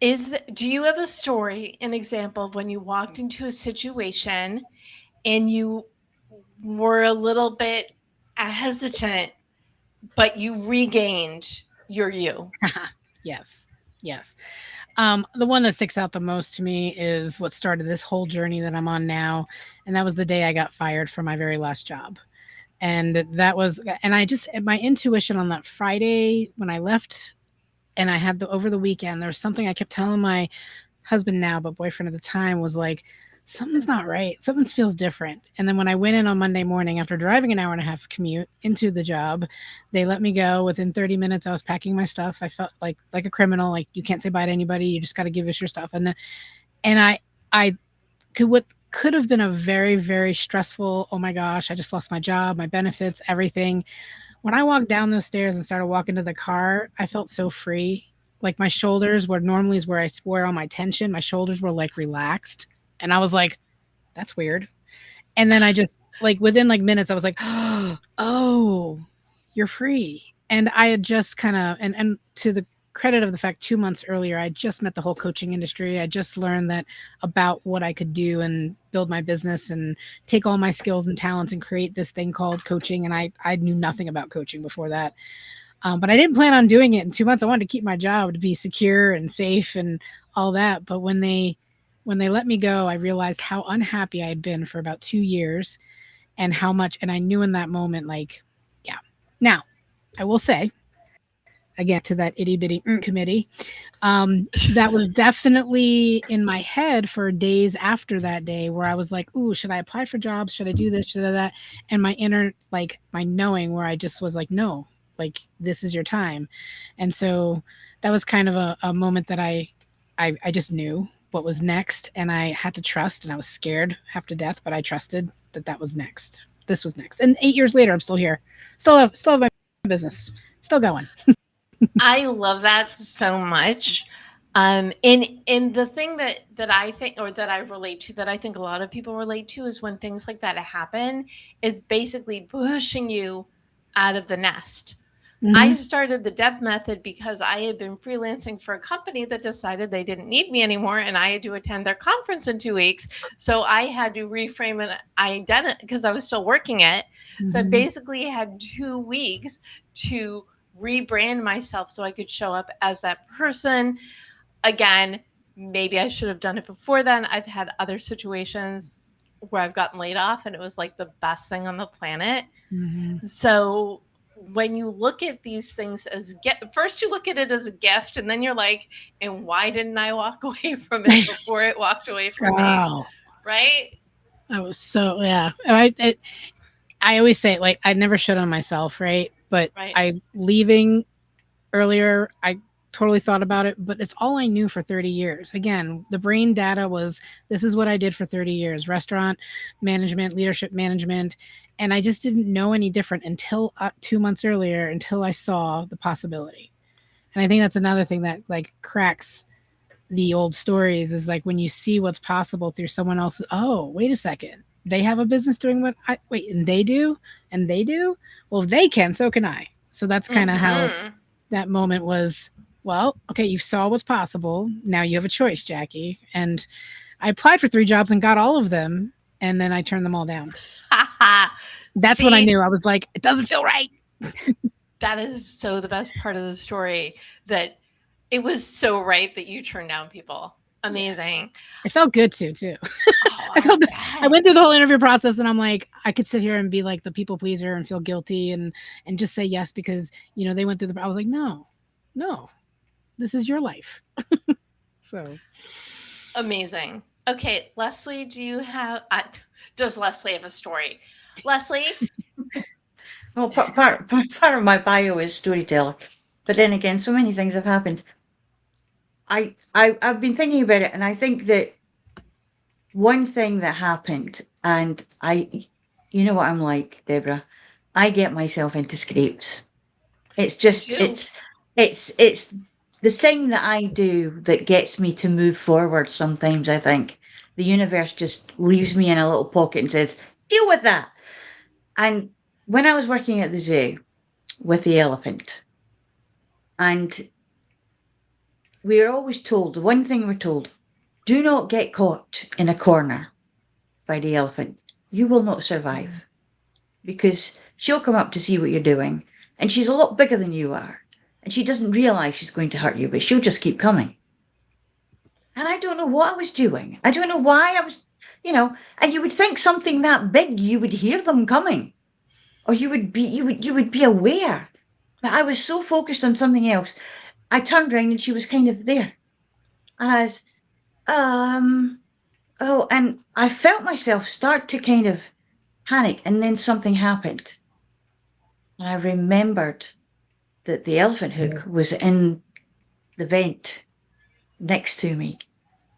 Do you have a story, an example of when you walked into a situation and you were a little bit hesitant, but you regained your you? Yes. The one that sticks out the most to me is what started this whole journey that I'm on now. And that was the day I got fired from my very last job. And my intuition on that Friday when I left, and I had over the weekend, there was something I kept telling my husband now, but boyfriend at the time, was like, something's not right. Something feels different. And then when I went in on Monday morning after driving an hour and a half commute into the job, they let me go. Within 30 minutes, I was packing my stuff. I felt like a criminal. Like, you can't say bye to anybody. You just got to give us your stuff. And I could have been a very, very stressful, oh my gosh, I just lost my job, my benefits, everything. When I walked down those stairs and started walking to the car, I felt so free. Like, my shoulders, where normally is where I wear all my tension, my shoulders were like relaxed. And I was like, that's weird. And then I just, like, within like minutes, I was like, oh, you're free. And I had just kind of, and to the credit of the fact 2 months earlier, I just met the whole coaching industry. I just learned that about what I could do and build my business and take all my skills and talents and create this thing called coaching. And I knew nothing about coaching before that. But I didn't plan on doing it in 2 months. I wanted to keep my job to be secure and safe and all that. But when they let me go, I realized how unhappy I had been for about 2 years and how much, and I knew in that moment, like, yeah. Now, I will say, again, to that itty bitty committee, that was definitely in my head for days after that day where I was like, ooh, should I apply for jobs? Should I do this? Should I do that? And my inner, like, my knowing where I just was like, no, like, this is your time. And so that was kind of a moment that I just knew what was next, and I had to trust, and I was scared half to death, but I trusted that was next. This was next. And 8 years later, I'm still here. Still have my business. Still going. I love that so much. In the thing that I think, or that I relate to, that I think a lot of people relate to, is when things like that happen, is basically pushing you out of the nest. I Mhm. started the Deb method because I had been freelancing for a company that decided they didn't need me anymore, and I had to attend their conference in 2 weeks. So I had to reframe an identity because I was still working it. So I Mhm. basically had 2 weeks to rebrand myself so I could show up as that person again. Maybe I should have done it before then. I've had other situations where I've gotten laid off, and it was like the best thing on the planet. Mhm. So when you look at these things as first you look at it as a gift, and then you're like, and why didn't I walk away from it before it walked away from me? Oh, Right? I was so yeah. I always say like I never shit on myself, right? But Right. I leaving earlier, I totally thought about it, but it's all I knew for 30 years. Again, the brain data was this is what I did for 30 years, restaurant management, leadership management, and I just didn't know any different until 2 months earlier until I saw the possibility. And I think that's another thing that like cracks the old stories is like when you see what's possible through someone else's, oh, wait a second. They have a business doing what I wait, and they do, and they do. Well, if they can, so can I. So that's kind of how Mhm. that moment was. Well, okay, you saw what's possible. Now you have a choice, Jackie. And I applied for 3 jobs and got all of them, and then I turned them all down. That's when I See, knew. I was like, it doesn't feel right. that is so the best part of the story, that it was so right that you turned down people. Amazing. It felt good too. Oh, I felt I bet. went through the whole interview process and I'm like, I could sit here and be like the people pleaser and feel guilty and just say yes because they went through I was like, no, this is your life. So Amazing. Okay, Leslie, do you have does Leslie have a story? Leslie? Well, part of my bio is storyteller, but then again, so many things have happened. I've been thinking about it, and I think that one thing that happened, and you know what I'm like, Deborah. I get myself into scrapes. It's You just do. it's the thing that I do that gets me to move forward. Sometimes I think the universe just leaves me in a little pocket and says, "Deal with that." And when I was working at the zoo with the elephant, and we are always told the one thing we're told: do not get caught in a corner by the elephant. You will not survive because she'll come up to see what you're doing, and she's a lot bigger than you are, and she doesn't realize she's going to hurt you, but she'll just keep coming. And I don't know what I was doing. I don't know why I was, and you would think something that big, you would hear them coming, or you would be aware. But I was so focused on something else. I turned around and she was kind of there. And I was, oh, and I felt myself start to kind of panic, and then something happened. And I remembered that the elephant hook was in the vent next to me.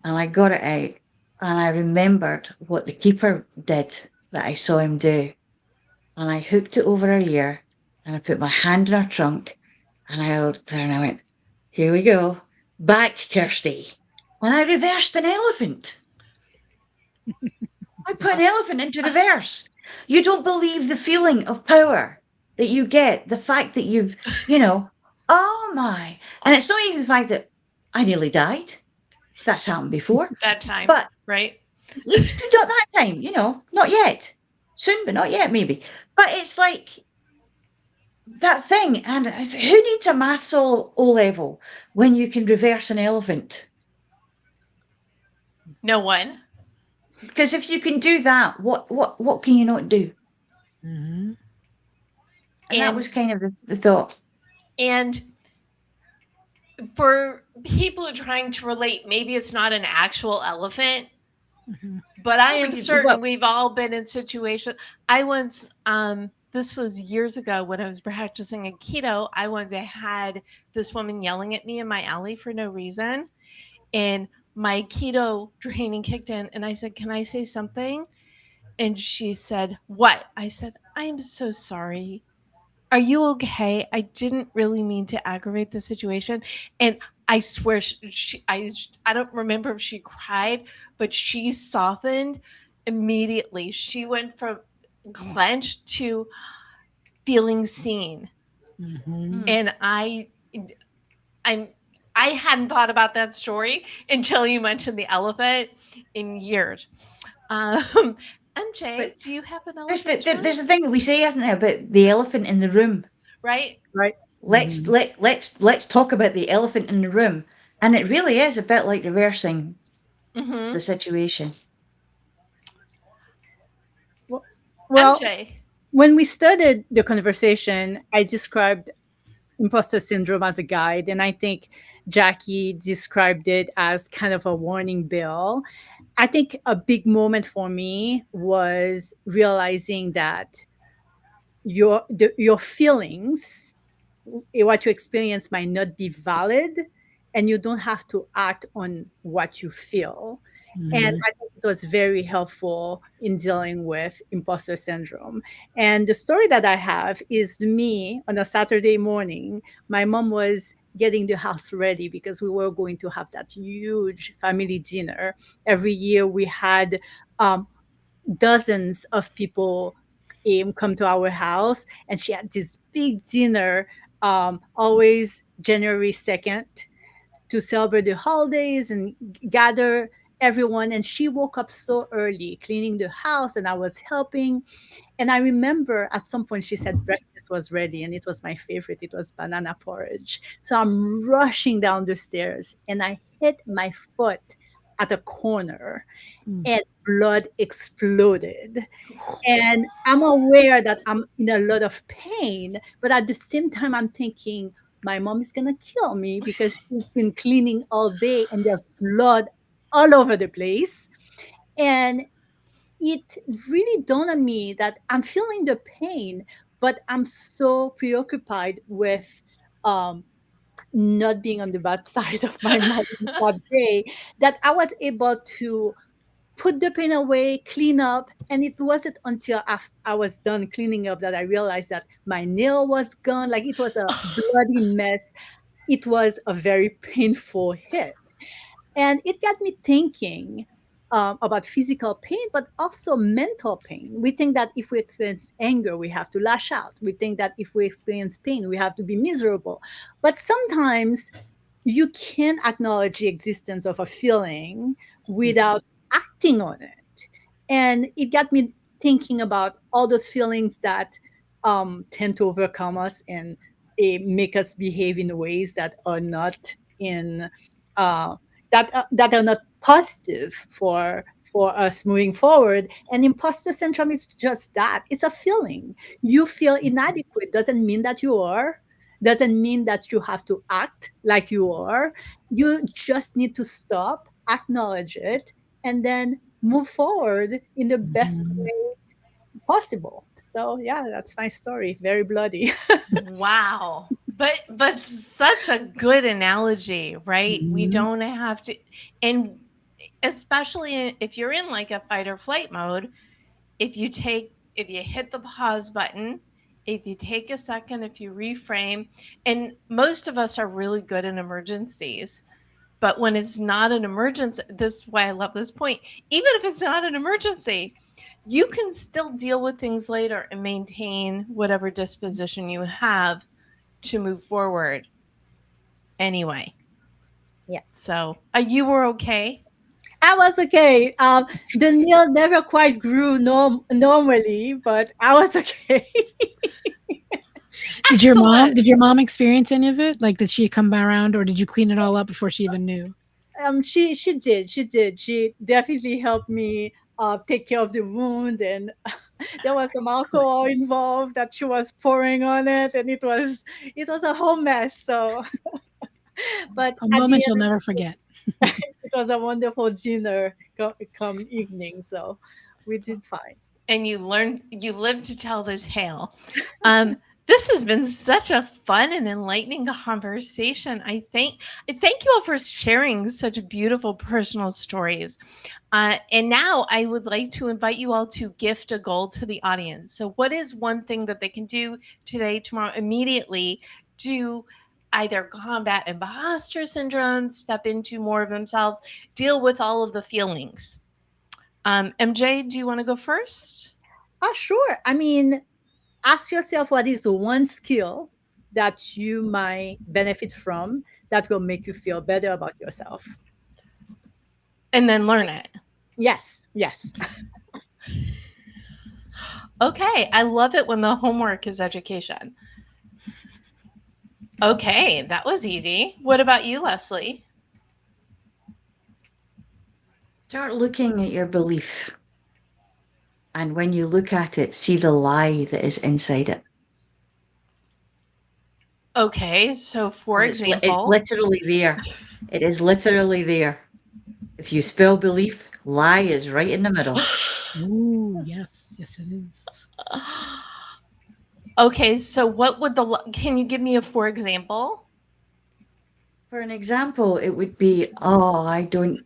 And I got it out, and I remembered what the keeper did that I saw him do. And I hooked it over her ear, and I put my hand in her trunk, and I looked there and I went, here we go. Back, Kirsty. And I reversed an elephant. I put an elephant into reverse. You don't believe the feeling of power that you get, the fact that oh my. And it's not even the fact that I nearly died. That's happened before. That time, But right? not that time, not yet. Soon, but not yet, maybe. But it's like that thing. And who needs a maths O level when you can reverse an elephant? No one. Because if you can do that, what can you not do? mm-hmm. And that was kind of the thought. And for people trying to relate, maybe it's not an actual elephant, Mm-hmm. but I Oh, am but certain we've all been in situations. I once, this was years ago when I was practicing Aikido. I once had this woman yelling at me in my alley for no reason, and my Aikido training kicked in, and I said, "Can I say something?" And she said, "What?" I said, "I am so sorry. Are you okay? I didn't really mean to aggravate the situation. And I swear, I don't remember if she cried, but she softened immediately. She went from clenched to feeling seen. Mhm. And I'm, I hadn't thought about that story until you mentioned the elephant in years. Um, MJ, But do you have an there's elephant story? there's the thing that we say, isn't there, about the elephant in the room. Right? Right. Let's let's talk about the elephant in the room, and it really is a bit like reversing Mm-hmm. the situation. Well, MJ. when we started the conversation, I described imposter syndrome as a guide, and I think Jackie described it as kind of a warning bell. I think a big moment for me was realizing that your feelings, what you experience might not be valid, and you don't have to act on what you feel. And Mhm. I think it was very helpful in dealing with imposter syndrome. And the story that I have is me on a Saturday morning. My mom was getting the house ready because we were going to have that huge family dinner. Every year we had um, dozens of people come to our house, and she had this big dinner, always January 2nd, to celebrate the holidays and gather everyone. And she woke up so early cleaning the house, and I was helping. And I remember at some point she said breakfast was ready, and it was my favorite. It was banana porridge. So I'm rushing down the stairs, and I hit my foot at a corner, Mm. and blood exploded. And I'm aware that I'm in a lot of pain, but at the same time, I'm thinking, my mom is going to kill me because she's been cleaning all day and there's blood all over the place. And it really dawned on me that I'm feeling the pain, but I'm so preoccupied with um, not being on the bad side of my mom that day that I was able to put the pain away, clean up. And it wasn't until I was done cleaning up that I realized that my nail was gone. Like, it was a bloody mess. It was a very painful hit. And it got me thinking about physical pain, but also mental pain. We think that if we experience anger, we have to lash out. We think that if we experience pain, we have to be miserable. But sometimes you can acknowledge the existence of a feeling without acting on it. And it got me thinking about all those feelings that tend to overcome us and make us behave in ways that are not in uh, that are not positive for us moving forward. And imposter syndrome is just that. It's a feeling. You feel inadequate doesn't mean that you are, doesn't mean that you have to act like you are. You just need to stop, acknowledge it, and then move forward in the best Mhm. way possible. So yeah, that's my story. Very bloody. Wow. But such a good analogy, right? We Mhm. don't have to, and especially if you're in like a fight or flight mode, if you hit the pause button, if you take a second, if you reframe, and most of us are really good in emergencies. But when it's not an emergency, this is why I love this point. Even if it's not an emergency, you can still deal with things later and maintain whatever disposition you have to move forward anyway. Yeah. So, you were okay? I was okay. The nail never quite grew normally, but I was okay. Excellent. Did your mom experience any of it? Like, did she come around, or did you clean it all up before she even knew? She definitely helped me take care of the wound, and there was some alcohol involved that she was pouring on it, and it was a whole mess. So, but A at the moment you'll end, never forget. it was a wonderful dinner come evening. So we did fine. And you lived to tell the tale. This has been such a fun and enlightening conversation. I thank you all for sharing such beautiful personal stories. And now I would like to invite you all to gift a goal to the audience. So, what is one thing that they can do today, tomorrow, immediately to either combat imposter syndrome, step into more of themselves, deal with all of the feelings? MJ, do you want to go first? Sure. I mean, ask yourself what is one skill that you might benefit from that will make you feel better about yourself. And then learn it. Yes, yes. Okay, I love it when the homework is education. Okay, that was easy. What about you, Leslie? Start looking at your belief. And when you look at it, see the lie that is inside it. Okay, so for It's example, literally there. It is literally there. If you spell belief, lie is right in the middle. Ooh, yes, yes, it is. okay, so what would can you give me a for example? For an example, it would be, oh, I don't,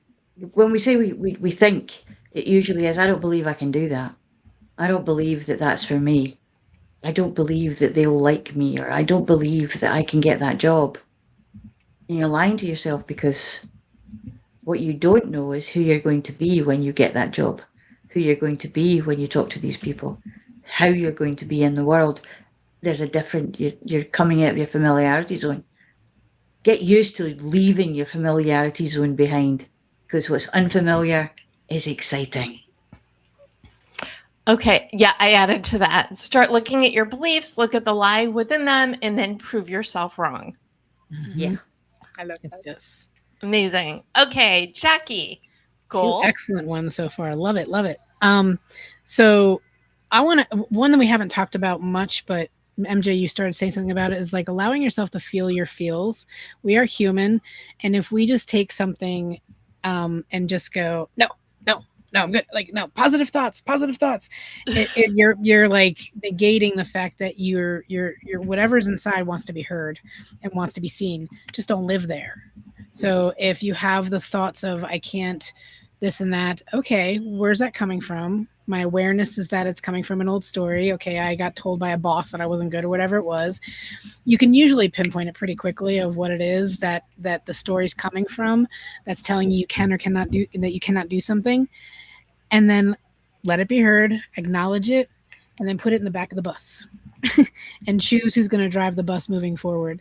when we say we think, it usually is, I don't believe I can do that. I don't believe that that's for me. I don't believe that they'll like me, or I don't believe that I can get that job. And you're lying to yourself because what you don't know is who you're going to be when you get that job, who you're going to be when you talk to these people, how you're going to be in the world. There's a different, you're coming out of your familiarity zone. Get used to leaving your familiarity zone behind, because what's unfamiliar is exciting. Okay, yeah, I added to that. Start looking at your beliefs, look at the lie within them, and then prove yourself wrong. Yeah. I love Yes, that. yes. Amazing. Okay, Jackie, goal. Two excellent ones so far. Love it, love it. So I want to one that we haven't talked about much, but MJ, you started saying something about it, is like allowing yourself to feel your feels. We are human, and if we just take something and just go, no, no, no, I'm good. Like, no, positive thoughts, positive thoughts. You're like negating the fact that your whatever's inside wants to be heard and wants to be seen. Just don't live there. So if you have the thoughts of I can't this and that, okay, where's that coming from? My awareness is that it's coming from an old story. Okay, I got told by a boss that I wasn't good or whatever it was. You can usually pinpoint it pretty quickly of what it is that the story's coming from that's telling you can or cannot do that you cannot do something. And then let it be heard, acknowledge it, and then put it in the back of the bus. And choose who's going to drive the bus moving forward.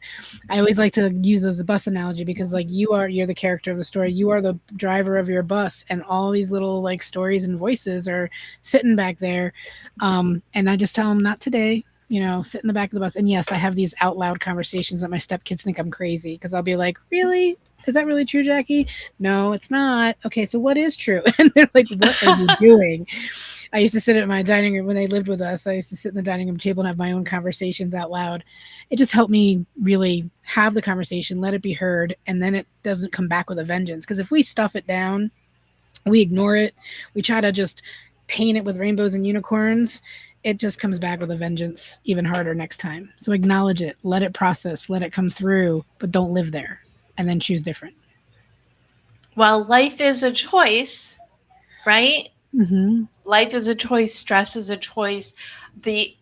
I always like to use the bus analogy because like you're the character of the story. You are the driver of your bus, and all these little like stories and voices are sitting back there. And I just tell them not today. Sit in the back of the bus. And yes, I have these out loud conversations that my stepkids think I'm crazy because I'll be like, really? Is that really true, Jackie? No, it's not. Okay, so what is true? And they're like, what are you doing? I used to sit at my dining room when they lived with us. I used to sit in the dining room table and have my own conversations out loud. It just helped me really have the conversation, let it be heard, and then it doesn't come back with a vengeance. Because if we stuff it down, we ignore it, we try to just paint it with rainbows and unicorns, it just comes back with a vengeance even harder next time. So acknowledge it, let it process, let it come through, but don't live there, and then choose different. Well, life is a choice, right? Mm-hmm. Life is a choice. Stress is a choice. The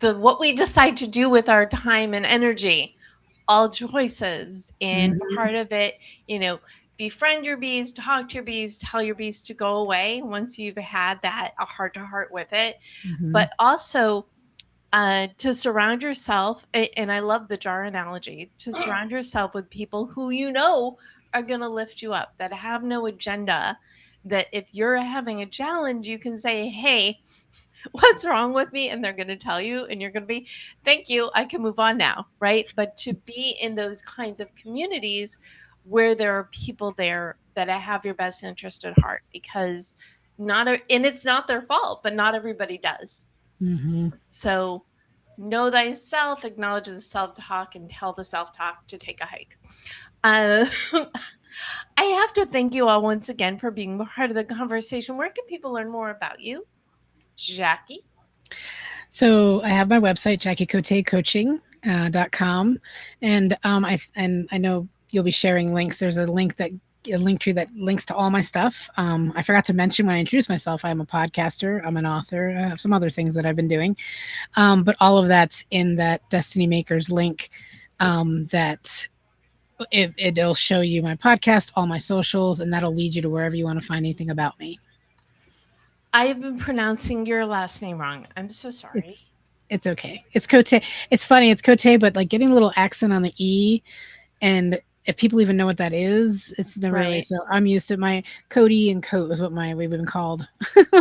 what we decide to do with our time and energy, all choices. And part of it, befriend your bees, talk to your bees, tell your bees to go away once you've had a heart to heart with it. Mm-hmm. But also to surround yourself, and I love the jar analogy, to surround yourself with people who are going to lift you up, that have no agenda, that if you're having a challenge, you can say, hey, what's wrong with me? And they're going to tell you, and you're going to be, thank you, I can move on now, right? But to be in those kinds of communities where there are people there that have your best interest at heart, because and it's not their fault, but not everybody does. Mm-hmm. So know thyself, acknowledge the self-talk, and tell the self-talk to take a hike. I have to thank you all once again for being part of the conversation. Where can people learn more about you? Jackie? So I have my website, JackieCote.com, and I know you'll be sharing links. There's a link tree that links to all my stuff. I forgot to mention when I introduced myself, I'm a podcaster, I'm an author, I have some other things that I've been doing, but all of that's in that Destiny Makers link. That it'll show you my podcast, all my socials, and that'll lead you to wherever you want to find anything about me. I have been pronouncing your last name wrong. I'm so sorry. It's okay. It's Cote. It's funny. It's Cote, but like getting a little accent on the E, and if people even know what that is, it's never really. Right. So I'm used to my Cody and Cote is what we've been called.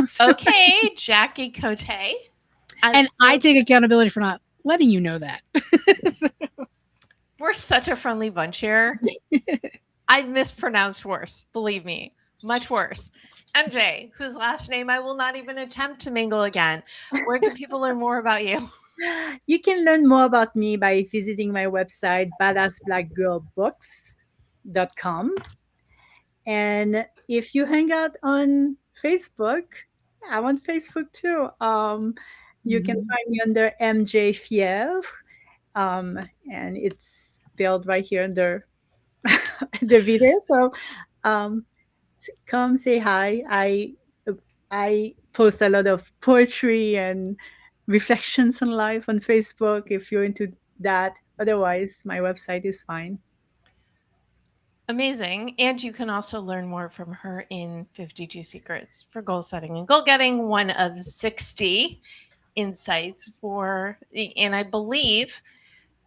So- Okay, Jackie Cote. and I take accountability for not letting you know that. So- We're such a friendly bunch here. I mispronounced worse, believe me, much worse. MJ, whose last name I will not even attempt to mingle again. Where can people learn more about you? You can learn more about me by visiting my website, badassblackgirlbooks.com. And if you hang out on Facebook, I'm on Facebook too. You can find me under MJ Fievre. And it's spelled right here under the video. So come say hi. I post a lot of poetry and reflections on life on Facebook if you're into that. Otherwise, my website is fine. Amazing. And you can also learn more from her in 52 Secrets for Goal Setting and Goal Getting, one of 60 insights for, and I believe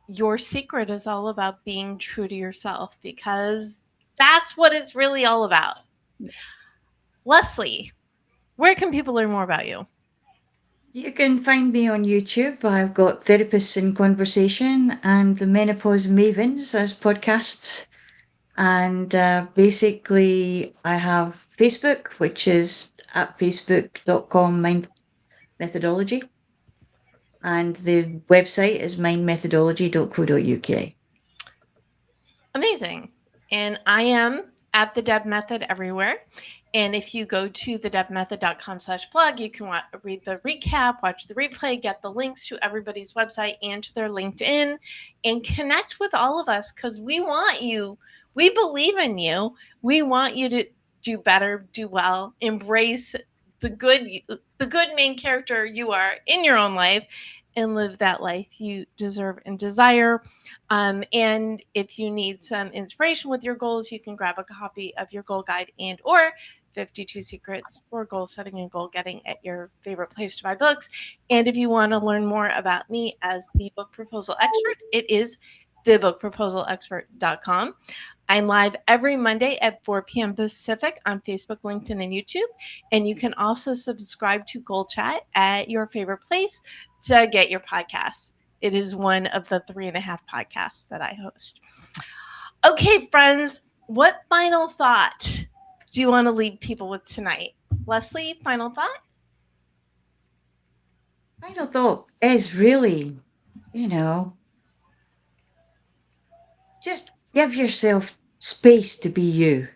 your secret is all about being true to yourself, because that's what it's really all about. Yes. Leslie, where can people learn more about you? You can find me on YouTube. I've got Therapists in Conversation and the Menopause Mavens as podcasts. And basically, I have Facebook, which is at facebook.com Mind Methodology. And the website is mindmethodology.co.uk. Amazing. And I am at the Deb Method everywhere. And if you go to thedebmethod.com/blog, you can read the recap, watch the replay, get the links to everybody's website and to their LinkedIn, and connect with all of us, because we want you. We believe in you. We want you to do better, do well, embrace the good main character you are in your own life, and live that life you deserve and desire. And if you need some inspiration with your goals, you can grab a copy of your goal guide and or 52 Secrets for Goal Setting and Goal Getting at your favorite place to buy books. And if you want to learn more about me as the book proposal expert, it is thebookproposalexpert.com. I'm live every Monday at 4 p.m. Pacific on Facebook, LinkedIn, and YouTube. And you can also subscribe to GoalChat at your favorite place to get your podcasts. It is one of the 3.5 podcasts that I host. Okay, friends, what final thought do you want to leave people with tonight? Leslie, final thought? Final thought is really, just give yourself space to be you.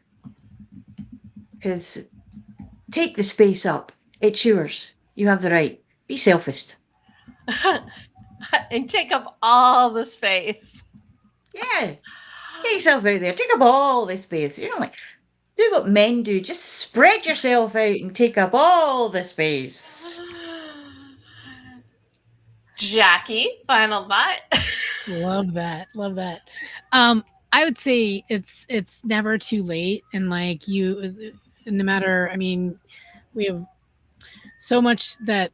Because take the space up. It's yours. You have the right. Be selfish. And take up all the space. Yeah. Get yourself out there. Take up all the space. Like, do what men do. Just spread yourself out and take up all the space. Jackie, final thought? Love that. I would say it's never too late, and like you, no matter. I mean, we have so much that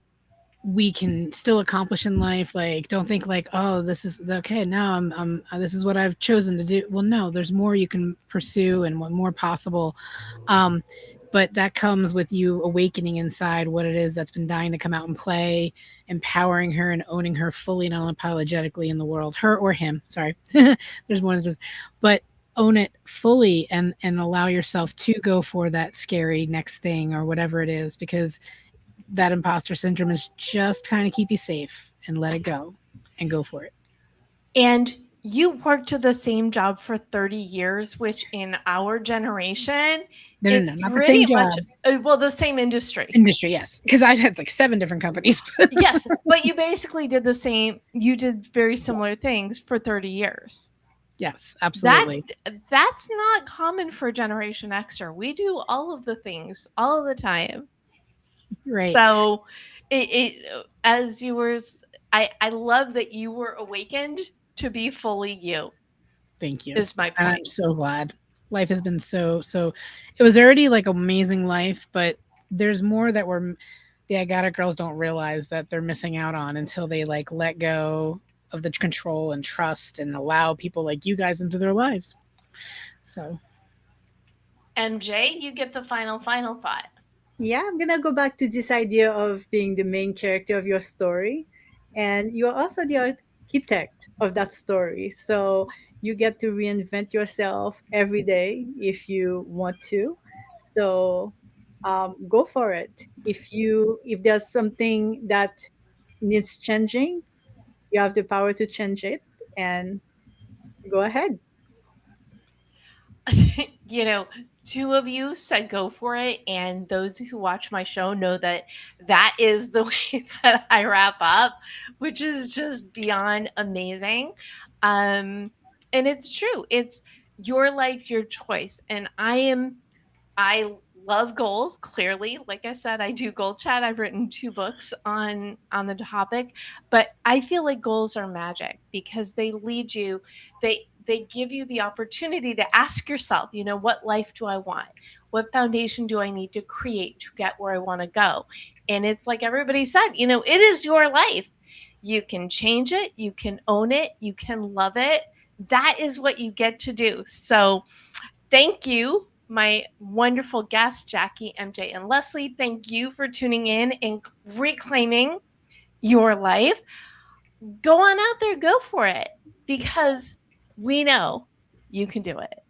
we can still accomplish in life. Like, don't think like, oh, this is okay. Now I'm this is what I've chosen to do. Well, no, there's more you can pursue and more possible. But that comes with you awakening inside what it is that's been dying to come out and play, empowering her and owning her fully and unapologetically in the world, her or him. Sorry. There's more than just, but own it fully and allow yourself to go for that scary next thing or whatever it is, because that imposter syndrome is just kind of keep you safe and let it go and go for it. And You worked the same job for 30 years, which in our generation, No, it's not the pretty same much, job. well, the same industry. Industry, yes, because I've had like 7 different companies. Yes, but you basically did the same, you did very similar Yes. things for 30 years. Yes, That absolutely. that's not common for Generation Xer. We do all of the things all of the time. Right. So it as you were I love that you were awakened to be fully you. Thank you. Is my And I'm point. so glad. Life has been so it was already like amazing life, but there's more that the I Got It girls don't realize that they're missing out on until they like let go of the control and trust and allow people like you guys into their lives. So MJ, you get the final thought. Yeah, I'm gonna go back to this idea of being the main character of your story, and you're also the architect of that story. So you get to reinvent yourself every day if you want to. So go for it. If there's something that needs changing, you have the power to change it, and go ahead. You know, two of you said go for it, and those who watch my show know that that is the way that I wrap up, which is just beyond amazing. And it's true. It's your life, your choice. And I love goals, clearly. Like I said, I do GoalChat. I've written 2 books on the topic, but I feel like goals are magic because they lead you, they give you the opportunity to ask yourself, you know, what life do I want? What foundation do I need to create to get where I want to go? And it's like everybody said, you know, it is your life. You can change it, you can own it, you can love it. That is what you get to do. So, thank you, my wonderful guests, Jackie, MJ, and Leslie. Thank you for tuning in and reclaiming your life. Go on out there, go for it, because we know you can do it.